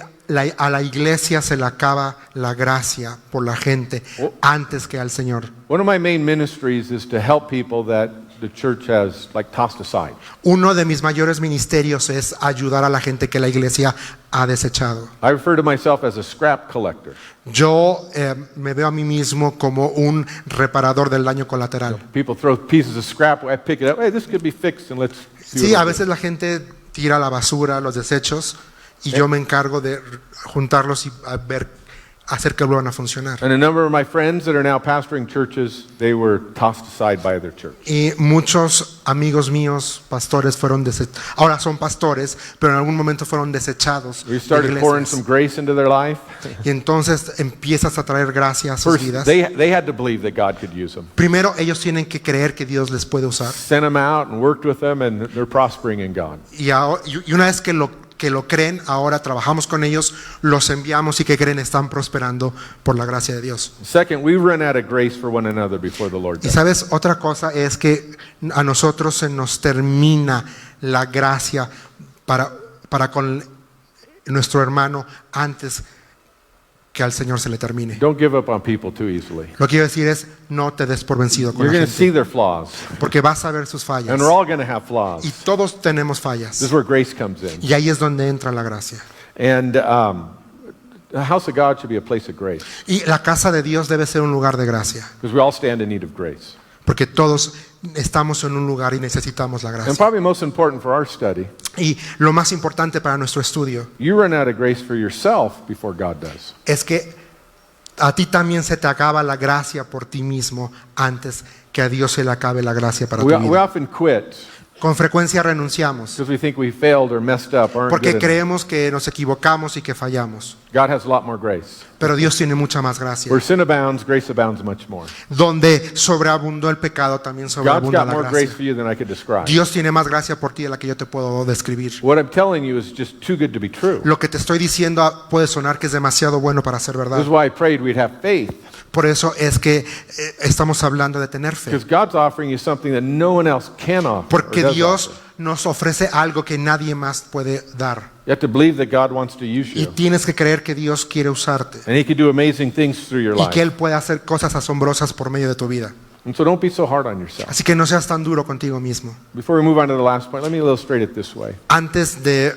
a la iglesia se le acaba la gracia por la gente antes que al Señor. One of my main ministries is to help people that the church has like tossed aside. Uno de mis mayores ministerios es ayudar a la gente que la iglesia ha desechado. I refer to myself as a scrap collector. Yo me veo a mí mismo como un reparador del daño colateral. People throw pieces of scrap, I pick it up. Hey, this could be fixed and let's see Sí, what a we veces la gente tira la basura, los desechos, y yo me encargo de juntarlos y hacer que vuelvan a funcionar. And a number of my friends that are now pastoring churches, they were tossed aside by their church. Y muchos amigos míos, pastores, fueron desechados. Ahora son pastores, pero en algún momento fueron desechados We de started pouring iglesias. some grace into their life. Y entonces empiezas a traer gracia a sus First, vidas. they had to believe that God could use them. Primero ellos tienen que creer que Dios les puede usar. Sent them out and worked with them, and they're prospering in God. Y una vez que lo creen, ahora trabajamos con ellos, los enviamos y que creen están prosperando por la gracia de Dios. Second, we run out of grace for one another before the Lord Y does. sabes, otra cosa es que a nosotros se nos termina la gracia para con nuestro hermano antes que al Señor se le termine. Don't give up on people too easily. Lo que quiero decir es, no te des por vencido con You're la going to see gente, their flaws, porque vas a ver sus fallas. and we're all going to have flaws. Y todos tenemos This fallas. is where grace comes in. Y ahí es donde entra la gracia. And the house of God should be a place of grace, Y la casa de Dios debe ser un lugar de gracia, because we all stand in need of grace. porque todos estamos en un lugar y necesitamos la And gracia. probably most important for our study, Y lo más importante para nuestro estudio you run out of grace for yourself before God does. es que a ti también se te acaba la gracia por ti mismo antes que a Dios se le acabe la gracia para tu We vida. often quit Con frecuencia renunciamos because we think we failed or messed up, aren't porque good enough. creemos que nos equivocamos y que fallamos. God has a lot more grace. Pero Dios tiene mucha más gracia. Where sin abounds, grace abounds much more. Donde sobreabundó el pecado, también God's sobreabunda got la more grace gracia. for you than I could describe. Dios tiene más gracia por ti de la que yo te puedo describir. What I'm telling you is just too good to be true. Lo que te estoy diciendo puede sonar que es demasiado bueno para ser verdad. This is why I prayed we'd have faith, Por eso es que estamos hablando de tener fe. because God's offering you something that no one else can offer. or Porque does Dios offer. nos ofrece algo que nadie más puede dar. You have to believe that God wants to use Y you, tienes que creer que Dios quiere usarte. and He can do amazing things through your Y que life. Él puede hacer cosas asombrosas por medio de tu vida. And so don't be so hard on yourself. Así que no seas tan duro contigo mismo. Before we move on to the last point, let me illustrate it this way. Antes de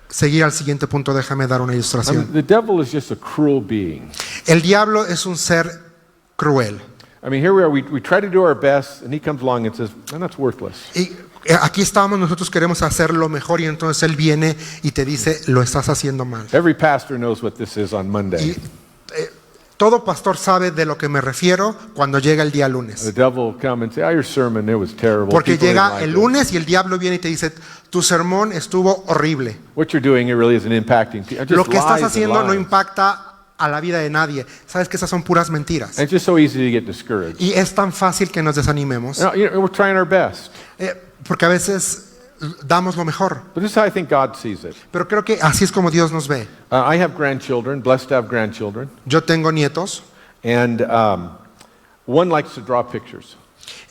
seguir al siguiente punto, déjame dar una ilustración. The devil is just a cruel being. El diablo es un ser cruel. I mean, here we are, we try to do our best, and he comes along and says, man, that's worthless. Y aquí estamos, nosotros queremos hacer lo mejor y entonces Él viene y te dice, lo estás haciendo mal. Every pastor knows what this is on Monday. Y todo pastor sabe de lo que me refiero cuando llega el día The lunes. devil will come and say, oh, your sermon, it was terrible. Porque People didn't llega like el it." lunes y el diablo viene y te dice, tu sermón estuvo horrible. What you're doing, it really isn't impacting people. Lo que estás haciendo no impacta a la vida de nadie. Sabes que esas son puras mentiras. And it's just so easy to get discouraged. Y es tan fácil que nos desanimemos, We're trying our best. porque a veces damos lo mejor. But this is how I think God sees it. Pero creo que así es como Dios nos ve. I have grandchildren, blessed to have grandchildren. Yo tengo nietos. And one likes to draw pictures.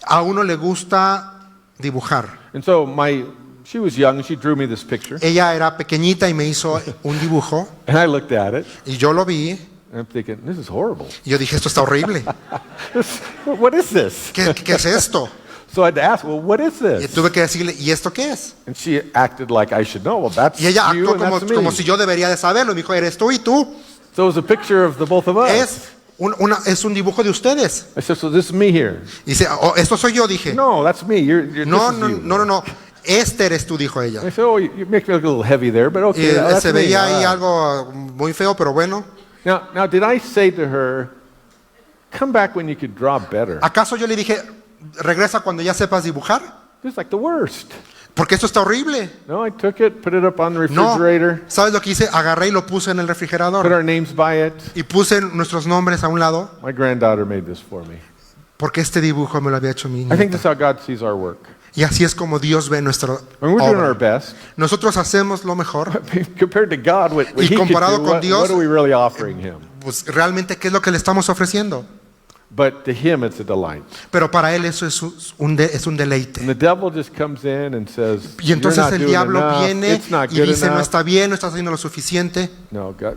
A uno le gusta dibujar. And so she was young and she drew me this picture. Ella era pequeñita y me hizo un dibujo. And I looked at it Y yo lo vi. and I'm thinking, this is horrible. Y yo dije, esto está horrible. What is this? ¿Qué es esto? So I had to ask, well, what is Y this? tuve que decirle, ¿y esto qué es? And she acted like I should know. Well, that's Y ella you actuó and that's me. como si yo debería de saberlo. Y me dijo, eres tú y tú. So it was a picture of the both of us. Es un dibujo de ustedes. I said, so this is me here. Y dice, oh, esto soy yo, dije. No, that's me. No, this is no, you. no. Este eres tú, dijo ella. I said, oh, you make me look a little heavy there, but Y okay, that's se me. veía All ahí right. algo muy feo, pero bueno. Now, did I say to her, come back when you could draw better? ¿Acaso yo le dije, regresa cuando ya sepas dibujar? It's like the worst. Porque esto está horrible. No, I took it, put it up on the No, refrigerator, ¿sabes lo que hice? Agarré y lo puse en el put refrigerador. our names by it. Y puse nuestros nombres a un lado. My granddaughter made this for me. Porque este dibujo me lo había hecho mi I think nieta. that's how God sees our work. Y así es como Dios ve nuestra When we're doing our obra. best, Nosotros hacemos lo mejor. compared to God, what Y He could comparado do, con what Dios, are we really offering Him? Pues realmente, ¿qué es lo que le estamos ofreciendo? But to Him, it's a delight. Pero para Él eso es un deleite. And the devil just comes in and says, Y you're entonces not el doing diablo enough, viene it's not y good dice, no enough. está bien, no estás haciendo lo suficiente. No, God,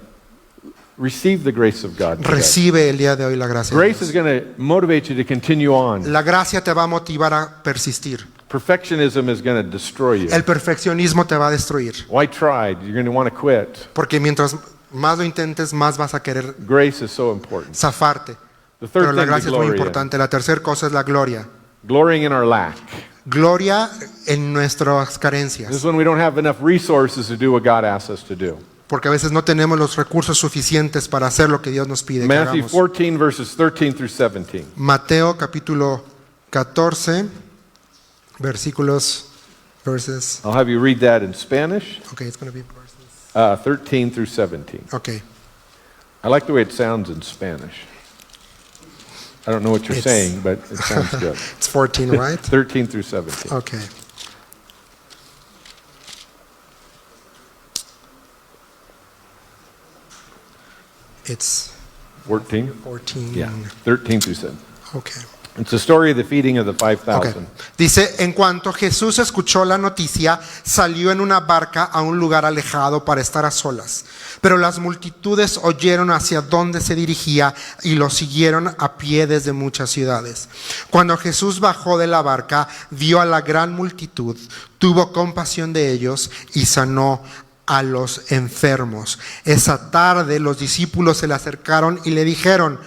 receive the grace of God today. Recibe el día de hoy la gracia de Grace is Dios. going to motivate you to continue on. La gracia te va a motivar a persistir. Perfectionism is going to destroy you. El perfeccionismo te va a destruir. Why try? You're going to want to quit. Porque mientras más lo intentes, más vas a querer Grace is so important. zafarte. The Pero third la thing to gracia es muy glory in. importante. La tercera cosa es la gloria. Glorying in our lack. Gloria en nuestras This is carencias. when we don't have enough resources to do what God asks us to do. Porque a veces no tenemos los recursos suficientes para hacer lo que Dios nos pide que Matthew hagamos. 14, verses 13 through 17. Mateo capítulo 14, verses. I'll have you read that in Spanish, Okay, it's going to be verses. 13 through 17. Okay. I like the way it sounds in Spanish. I don't know what you're It's- saying, but it sounds good. It's 14, right? 13 through 17. Okay. It's 14? 14. Yeah, 13 through 17. Okay. It's the story of the feeding of the Okay. 5,000. Dice, en cuanto Jesús escuchó la noticia, salió en una barca a un lugar alejado para estar a solas. Pero las multitudes oyeron hacia dónde se dirigía y lo siguieron a pie desde muchas ciudades. Cuando Jesús bajó de la barca, vio a la gran multitud, tuvo compasión de ellos y sanó a los enfermos. Esa tarde los discípulos se le acercaron y le dijeron,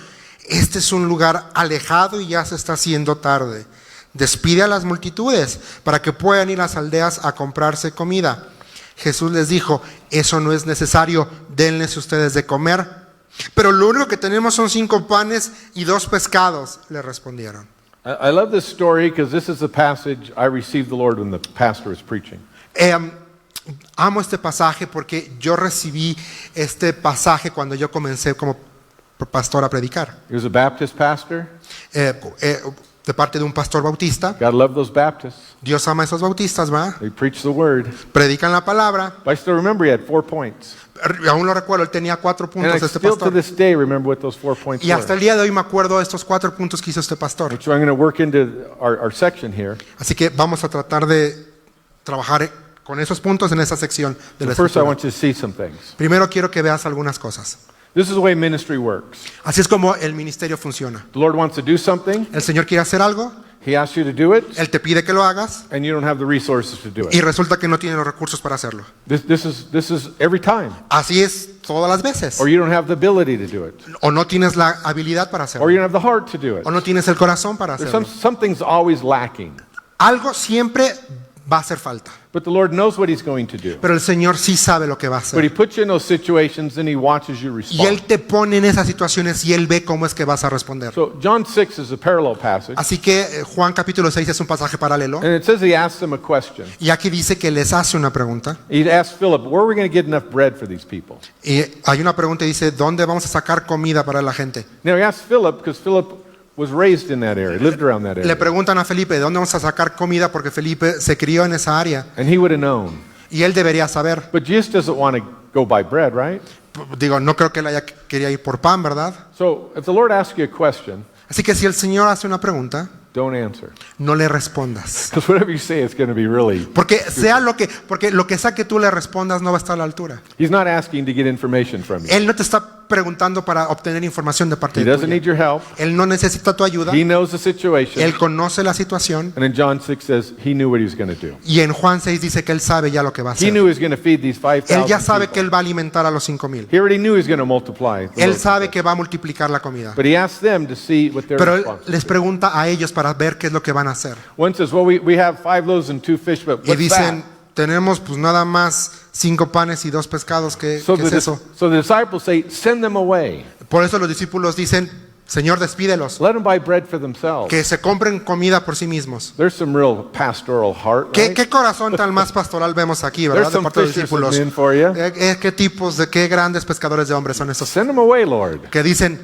este es un lugar alejado y ya se está haciendo tarde. Despide a las multitudes para que puedan ir a las aldeas a comprarse comida. Jesús les dijo, eso no es necesario, denles ustedes de comer. Pero lo único que tenemos son 5 panes y 2 pescados, le respondieron. I love this story because this is the passage I received the Lord when the pastor was preaching. Amo este pasaje porque yo recibí este pasaje cuando yo comencé como pastor a predicar. He was a Baptist pastor. De parte de un pastor bautista. God loved those Baptists. Dios ama a esos bautistas, ¿va? They preached the word. Predican la palabra. But I still remember he had 4 points. Aún lo recuerdo, él tenía 4 And puntos I este still to pastor. this day remember what those 4 points Y hasta el were. día de hoy me acuerdo de estos 4 puntos que hizo este pastor. Which I'm going to work into our section here. Así que vamos a tratar de trabajar con esos puntos en esa sección de la But first I escritura. want you to see some things. Primero quiero que veas algunas cosas. This is the way ministry works. Así es como el ministerio funciona. The Lord wants to do something. El Señor quiere hacer algo, He asks you to do it. Él te pide que lo hagas And you don't have the resources to do y it. resulta que no tiene los recursos para hacerlo. This is every time. Así es todas las veces. Or you don't have the ability to do it. O no tienes la habilidad para Or hacerlo. you don't have the heart to do it. O no tienes el corazón para There's hacerlo. something's always lacking. Algo siempre va a hacer falta. But the Lord knows what He's going to do. Pero el Señor sí sabe lo que va a But He hacer. puts you in those situations and He watches you Y respond. Él te pone en esas situaciones y Él ve cómo es que vas a responder. So John 6 is a parallel passage. Así que Juan capítulo 6 es un pasaje paralelo. And it says He asks them a question. Y aquí dice que les hace una pregunta. He asked Philip, where are we going to get enough bread for these people? Y hay una pregunta y dice, ¿dónde vamos a sacar comida para la gente? Now he asked Philip because Philip was raised in that area, lived around that Le area. preguntan a Felipe, ¿de dónde vamos a sacar comida? Porque Felipe se crió en esa área And he would have known. y él debería saber. But Jesus doesn't want to go buy bread, right? Digo, no creo que él quería ir por pan, ¿verdad? So if the Lord asks you a question, Así que si el Señor hace una pregunta, don't answer. no le respondas. Because whatever you say is going to be really... Porque lo que sea que tú le respondas no va a estar a la altura. He's not asking to get information from you. Él no te está preguntando para obtener información de parte He de doesn't need tuya. your help. Él no necesita tu ayuda. He knows the situation. Él conoce la situación. And then John 6 says he knew what he was going to do. Y en Juan 6 dice que él sabe ya lo que va a He hacer. knew he was going to feed these Él ya 5,000 sabe que people. él va a alimentar a los 5,000. He already knew he was going to multiply. the Él loaves. sabe que va a multiplicar la comida. But he asked them to see what their Pero él response les was. pregunta a ellos para ver qué es lo que van a hacer. One says, well, we have 5 loaves and 2 fish, but Y what's dicen, that? tenemos pues nada más 5 panes y 2 pescados. ¿Qué So es eso? the disciples say, send them away. Por eso los discípulos dicen, Señor, despídelos. Let them buy bread for themselves. Que se compren comida por sí mismos. There's some real pastoral heart, ¿Qué, right? qué corazón tan más pastoral vemos aquí, There's verdad? De some parte de los fishers of discípulos. men for you. Qué grandes pescadores de hombres son estos. Send them away, Lord. Que dicen,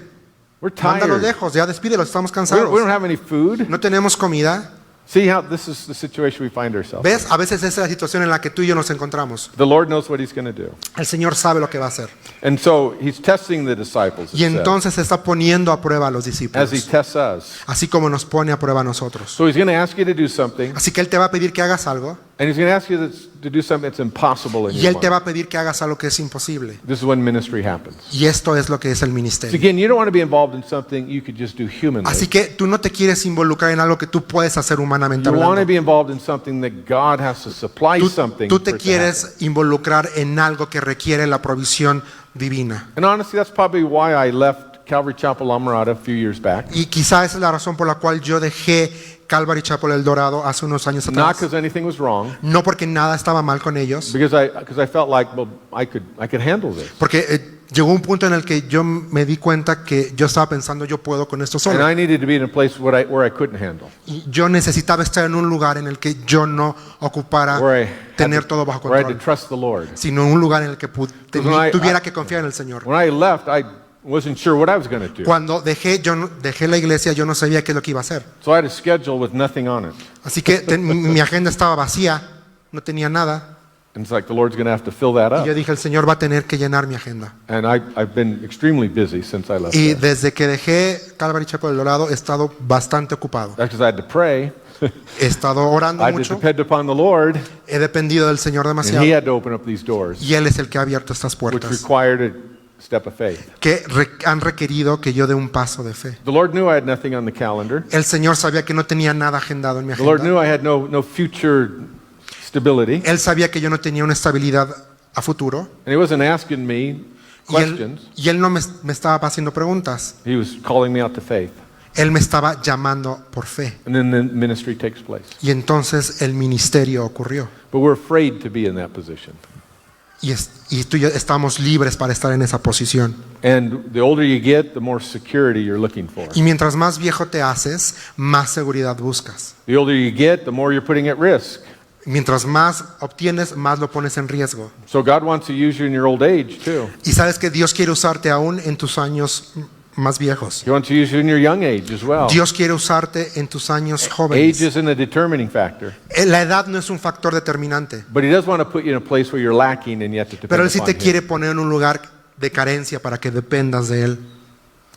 We're mándalos tired. lejos, ya despídelos, estamos We cansados. don't have any food. No tenemos comida. See how this is the situation we find ourselves. ¿Ves? A veces esa es la situación en la que tú y yo nos encontramos. The Lord knows what He's going to do. El Señor sabe lo que va a hacer. And so He's testing the disciples, it Y says, entonces se está poniendo a prueba a los as He discípulos. tests us. Así como nos pone a prueba a nosotros. So He's going to ask you to do something, Así que Él te va a pedir que hagas algo. and He's going to ask you to do something that's impossible in Y your Él te va mind. a pedir que hagas algo que es imposible. This is when ministry happens. Y esto es lo que es el So ministerio. again, you don't want to be involved in something you could just do humanly. Así que tú no te quieres involucrar en algo que tú puedes hacer humanamente You want to hablando. be involved in something that God has to supply something. Tú te for it to happen. quieres involucrar en algo que requiere la provisión divina. And honestly, that's probably why I left Calvary Chapel La Mirada a few years back. Y quizá esa es la razón por la cual yo dejé Calvary Chapel El Dorado hace unos años Not atrás. because anything was wrong, No porque nada estaba mal con ellos, because I felt like, well, I could handle this. porque llegó un punto en el que yo me di cuenta que yo estaba pensando yo puedo con esto And solo. I needed to be in a place where I couldn't handle, Y yo necesitaba estar en un lugar en el que yo no ocupara where tener todo bajo I had to control, trust the Lord. sino un lugar en el que when I- tuviera que confiar en el Señor. When I left, I wasn't sure what I was going to do. Cuando dejé la iglesia, yo no sabía qué es lo que iba a hacer. So I had a schedule with nothing on it. Así que mi agenda estaba vacía, no tenía nada. And it's like the Lord's going to have to fill that Y yo up. dije, el Señor va a tener que llenar mi agenda. And I've been extremely busy since I left Y there. desde que dejé Calvary Chapel El Dorado, he estado bastante ocupado. That's because I had to pray. He estado orando I had to mucho, depend upon the Lord, he dependido del Señor and He demasiado. had to open up these doors, Y Él es el que ha abierto estas which puertas, required a step of faith. que han requerido que yo dé un paso de fe. The Lord knew I had nothing on the calendar. El Señor sabía que no tenía nada agendado en mi The Lord agenda. knew I had no future stability. Él sabía que yo no tenía una estabilidad a futuro. And He wasn't asking me Y questions. Él no me estaba haciendo preguntas. He was calling me out to faith. Él me estaba llamando por fe. And then the ministry takes place. Y entonces el ministerio ocurrió. But we're afraid to be in that position. Y tú y yo estamos libres para estar en esa posición. And the older you get, the more security you're looking for. Y mientras más viejo te haces, más seguridad buscas. The older you get, the more you're putting at risk. Mientras más obtienes, más lo pones en riesgo. So God wants to use you in your old age too. Y sabes que Dios quiere usarte aún en tus años más viejos. He wants to use you in your young age as well. Dios quiere usarte en tus años Age jóvenes. isn't a determining factor, La edad no es un factor determinante, but He does want to put you in a place where you're lacking and you have to depend pero Él sí upon te Him. quiere poner en un lugar de carencia para que dependas de Él.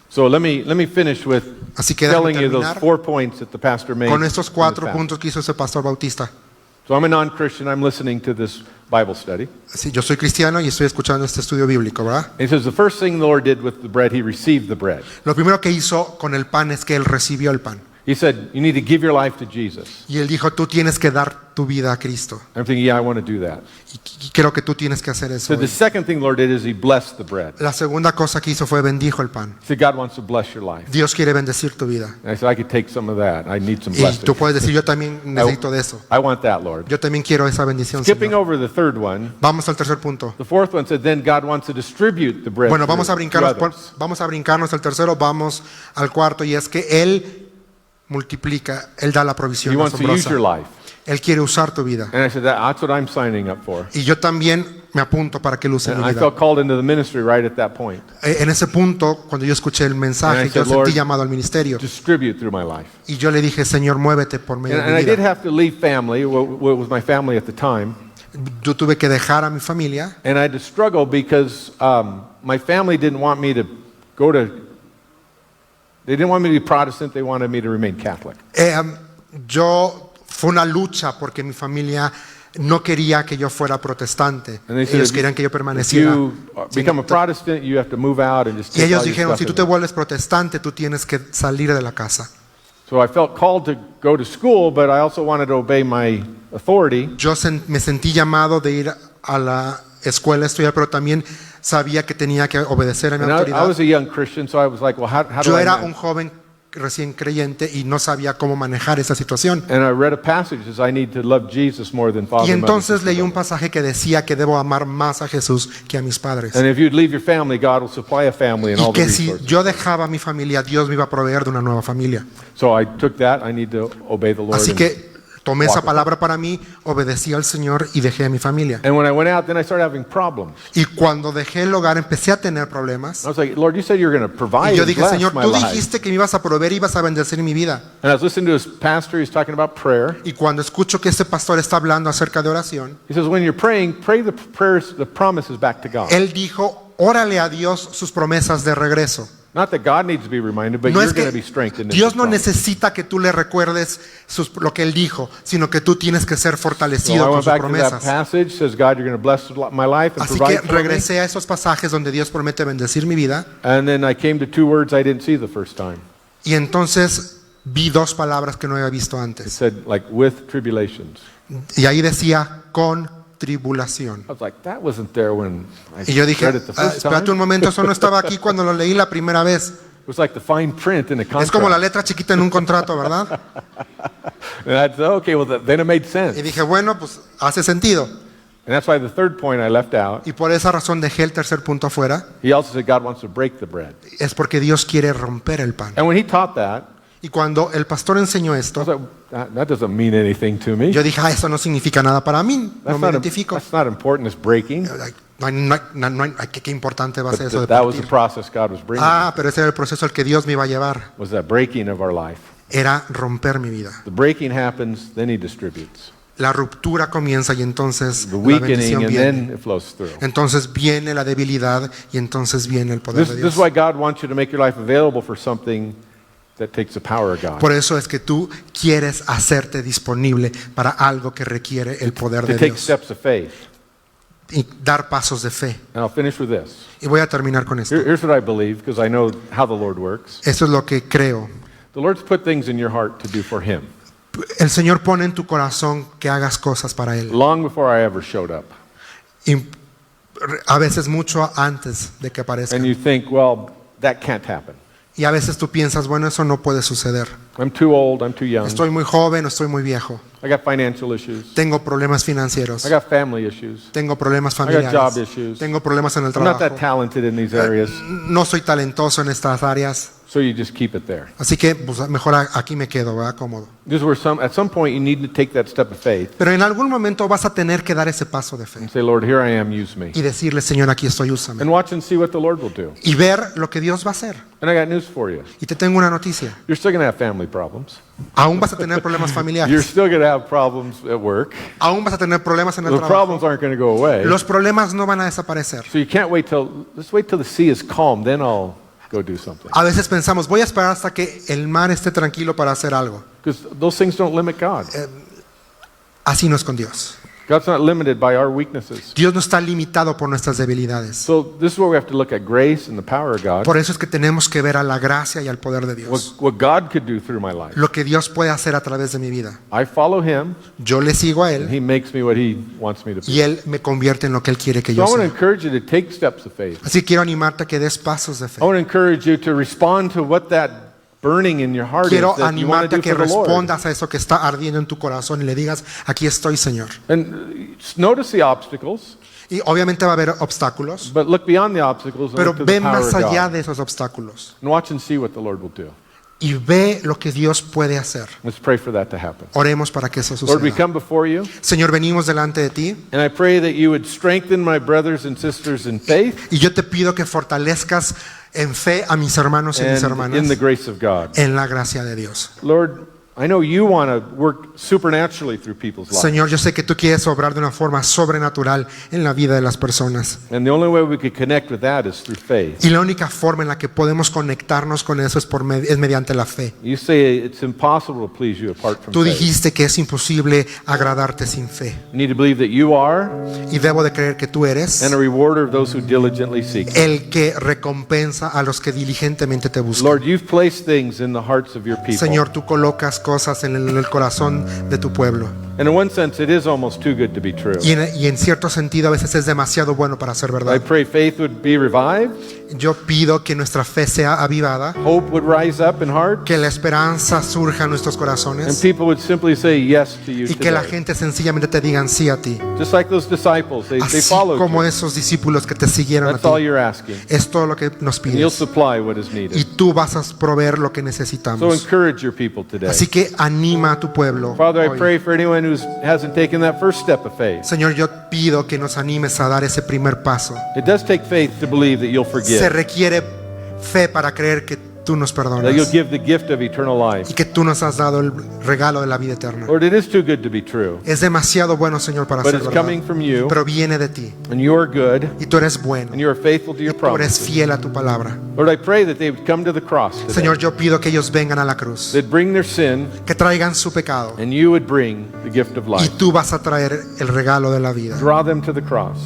So let me finish with Así que déjame telling you those terminar 4 points that the pastor made. con estos in 4 this puntos que hizo ese pastor bautista. passage. So I'm a non-Christian. I'm listening to this Bible study. Sí, yo soy cristiano y estoy escuchando este estudio bíblico, ¿verdad? And he says the first thing the Lord did with the bread, He received the bread. Lo primero que hizo con el pan es que Él recibió el pan. He said, you need to give your life to Jesus. Y él dijo, tú tienes que dar tu vida a Cristo. I'm thinking, yeah, I want to do that. Y creo que tú tienes que hacer eso. So the second thing Lord did is he blessed the bread. La segunda cosa que hizo fue bendijo el pan. He said, God wants to bless your life. Dios quiere bendecir tu vida. And I said, I could take some of that. I need some Y blessing. tú puedes decir, yo también necesito de eso. I want that, Lord. Yo también quiero esa bendición, Skipping Señor. over the third one, Vamos al tercer punto. the fourth one said, then God wants to distribute the bread Bueno, to others. vamos a brincarnos el tercero, vamos al cuarto, y es que Él multiplica, Él da la He provisión wants to use asombrosa. your life. Él quiere usar tu vida. And I said, that's what I'm signing up for. Y yo también me apunto para que Él use And mi I vida. felt called into the ministry right at that point. En ese punto, cuando yo escuché el And mensaje, I yo said, Lord, sentí llamado al ministerio. Distribute through my life. Y yo le dije, Señor, muévete por medio And de I mi did vida. have to leave family, what was my family at the time. Yo tuve que dejar a mi familia. And I had to struggle because my family didn't want me to go to, they didn't want me to be Protestant, they wanted me to remain Catholic. Fue una lucha porque mi familia no quería que yo fuera protestante. And they said, Ellos querían que yo if permaneciera. you become a Protestant, you have to move out and just Y take ellos all your dijeron, stuff si tú in te there. vuelves protestante, tú tienes que salir de la casa. So I felt called to go to school, but I also wanted to obey my authority. Yo me sentí llamado de ir a la escuela a estudiar, pero también sabía que tenía que obedecer a mi And I autoridad. was a young Christian, so I was like, well, how do Yo I era manage? un joven recién creyente y no sabía cómo manejar esa situación. And I read a passage that says I need to love Jesus more than father Y and mother, entonces sister, leí un brother. pasaje que decía que debo amar más a Jesús que a mis padres. And if you'd leave your family, God will supply a family and Y all the que si resources. yo dejaba a mi familia, Dios me iba a proveer de una nueva familia. So I took that. I need to obey the Lord. Así and- que tomé walk esa with palabra para mí, obedecí al Señor y dejé a mi familia. And when I went out, then I started having problems. Y cuando dejé el hogar empecé a tener problemas. I was like, Lord, you said you were going to provide Y yo and dije, bless Señor, my tú life. dijiste que me ibas a proveer y ibas a bendecir mi vida. And I was listening to his pastor. He's talking about prayer. Y cuando escucho que este pastor está hablando acerca de oración, He says, when you're praying, pray the prayers, the promises back to God. él dijo, órale a Dios sus promesas de regreso. Not that God needs to be reminded, but No you're es going que to be strengthened in Dios his no promise. necesita que tú le recuerdes lo que él dijo, sino que tú tienes que ser So I fortalecido con went sus back to that promesas. passage. Says, God, you're going to bless my life and Así que provide for me. regresé a esos pasajes donde Dios promete bendecir mi vida. And then I came to two words I didn't see the first time. Y entonces vi dos palabras que no había visto It antes. said, like, with tribulations. Y ahí decía, con tribulación. I was like, that wasn't there when I Y yo dije, read it the first time. espérate un momento, eso no estaba aquí cuando lo leí la primera vez. It was like the fine print in a contract. Es como la letra chiquita en un contrato, ¿verdad? And I said, okay, well, then it made sense. Y dije, bueno, pues hace sentido. And that's why the third point I left out. Y por esa razón dejé el tercer punto afuera. He also said God wants to break the bread. Es porque Dios quiere romper el pan. And when he taught that, Y cuando el pastor enseñó I was esto, like, that doesn't mean anything to me. yo dije, eso no significa nada para mí, no me identifico. That's not important as breaking. ¿Qué importante va a But ser eso de that was the partir? process God was bringing. Pero ese era el proceso al que Dios me iba a llevar. Was that breaking of our life. Era romper mi vida. The breaking happens, then he distributes. La ruptura comienza y entonces The la weakening, bendición and viene. then it flows through. Entonces viene la debilidad y entonces viene el poder This de is Dios. why God wants you to make your life available for something that takes the power of God. Por eso es que tú quieres hacerte disponible para algo que requiere el poder To de take Dios steps of faith. y dar pasos de fe. And I'll finish with this. Y voy a terminar con esto. Here's what I believe, because I know how the Lord works. Eso es lo que creo. The Lord's put things in your heart to do for Him, El Señor pone en tu corazón que hagas cosas para Él. long before I ever showed up. Y a veces mucho antes de que aparezca. And you think, well, that can't happen. Y a veces tú piensas, bueno, eso no puede suceder. I'm too old, I'm too young. Estoy muy joven o estoy muy viejo. I got financial issues. Tengo problemas financieros. I got family issues. Tengo problemas got familiares. job issues. Tengo problemas en el I'm not that trabajo. talented in these areas, No soy talentoso en estas áreas. so you just keep it there. Así que pues, mejor aquí me quedo, ¿verdad? Cómodo. This is where at some point you need to take that step of faith Pero en algún momento vas a tener que dar ese paso de fe and say, Lord, here I am, use me. y decirle, Señor, aquí estoy, úsame. And watch and see what the Lord will do. Y ver lo que Dios va a hacer. And I got news for you. Y te tengo una noticia. You're still going to have family problems. Aún vas a tener problemas You're familiares. still going to have problems at work. Aún vas a tener problemas en el The trabajo. problems aren't going to go away. Los problemas no van a desaparecer. So you can't let's wait till the sea is calm, then I'll go do something. A veces pensamos, voy a esperar hasta que el mar esté tranquilo para hacer algo. Because those things don't limit God. Así no es con Dios. God's not limited by our weaknesses. Dios no está limitado por nuestras debilidades. So this is where we have to look at grace and the power of God. Por eso es que tenemos que ver a la gracia y al poder de Dios. What God could do through my life. Lo que Dios puede hacer a través de mi vida. I follow Him, Yo le sigo a and Él He makes me what He wants me to be. y Él me convierte en lo que Él quiere que So yo I want to sea. encourage you to take steps of faith. Así que quiero animarte a que des pasos de fe. I want to encourage you to respond to what that burning in your heart is Quiero that you want animarte to a do que for the Lord. respondas a eso que está ardiendo en tu corazón y le digas, aquí estoy, Señor. And notice the obstacles, Y obviamente va a haber obstáculos, but look beyond the obstacles and pero look to the ve power más of allá God. de esos obstáculos And watch and see what the Lord will do. y ve lo que Dios puede hacer. Let's pray for that to happen. Oremos para que eso Lord, we suceda. come before you, Señor, venimos delante de ti and I pray that you would strengthen my brothers and sisters in faith y yo te pido que fortalezcas en fe a mis hermanos y mis and hermanas in the grace of God. en la gracia de Dios. Lord, I know you want to work supernaturally through people's lives. Señor, yo sé que tú quieres obrar de una forma sobrenatural en la vida de las personas. And the only way we could connect with that is through faith. Y la única forma en la que podemos conectarnos con eso es mediante la fe. You say it's impossible to please you apart from Tú faith. dijiste que es imposible agradarte sin fe. You need to believe that you are Y debo de creer que tú eres and a rewarder of those who diligently seek you. el que recompensa a los que diligentemente te buscan. Lord, you've placed things in the hearts of your people. Señor, tú colocas cosas en el corazón de tu pueblo. And in one sense, it is almost too good to be true. Y en cierto sentido a veces es demasiado bueno para ser I verdad. pray faith would be revived, Yo pido que nuestra fe sea avivada, hope would rise up in hearts, que la esperanza surja en nuestros and corazones people would simply say yes to you y que la today. gente sencillamente te digan sí a ti. Just like those disciples, they Así followed como you. esos discípulos que te siguieron a That's all ti. you're asking. Es todo lo que nos And you'll pides. supply what is Y needed. tú vas a proveer lo que So necesitamos. encourage your people today. Así que anima a tu pueblo. Father, I hoy. pray for anyone who hasn't taken that first step of faith. Señor, yo pido que nos animes a dar ese primer paso. It does take faith to believe that you'll Se forgive, requiere fe para creer que tú nos that you'll perdonas give the gift of eternal life. y que tú nos has dado el regalo de la vida eterna. Lord, it is too good to be true, Es demasiado bueno, Señor, para but ser it's verdad. coming from you, Pero viene de ti and you are good, y tú eres bueno. and you are faithful to your Tú eres promises. fiel a tu palabra. Lord, I pray that they would come to the cross today. Señor, yo pido que ellos vengan a la cruz, They'd bring their sin, que traigan su pecado and you would bring the gift of y life. tú vas a traer el regalo de la vida. Draw them to the cross.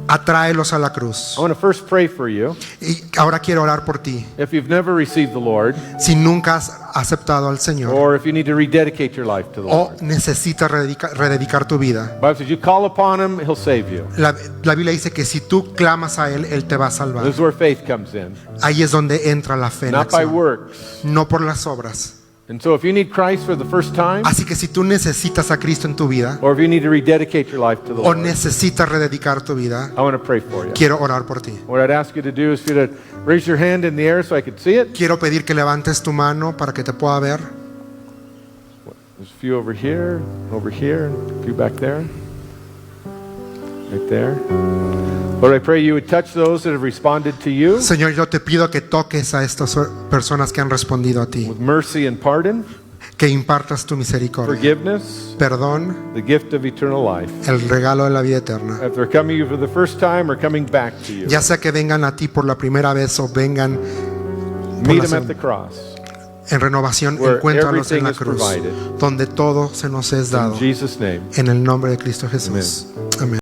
Atráelos a la cruz. I want to first pray for you. Y ahora quiero orar por ti. If you've never received the Lord, Si nunca has aceptado al Señor or if you need to rededicate your life to the o Lord. necesitas rededicar tu vida, The Bible says you call upon Him, He'll save you. la Biblia dice que si tú clamas a Él, Él te va a salvar. This is where faith comes in, Ahí es donde entra la fe en not by acción, works. no por las obras. And so if you need Christ for the first time, Así que si tú necesitas a Cristo en tu vida or if you need to rededicate your life to the o Lord, necesitas rededicar tu vida, I want to pray for you. quiero orar por ti. What I'd ask you to do is for you to raise your hand in the air so I could see it. Quiero pedir que levantes tu mano para que te pueda ver. There's a few over here, and a few back there. Right there. Lord, I pray you would touch those that have responded to you Señor, yo te pido que toques a estas personas que han respondido a ti, with mercy and pardon, que impartas tu misericordia, forgiveness, perdón, the gift of eternal life. el regalo de la vida eterna. If they're coming to you for the first time or coming back to you, Ya sea que vengan a ti por la primera vez o vengan por meet la them at the segunda. cross. En renovación, Where encuéntralos en la everything is cruz, provided. donde todo se nos es In dado. Jesus' name. En el nombre de Cristo Jesús. Amén.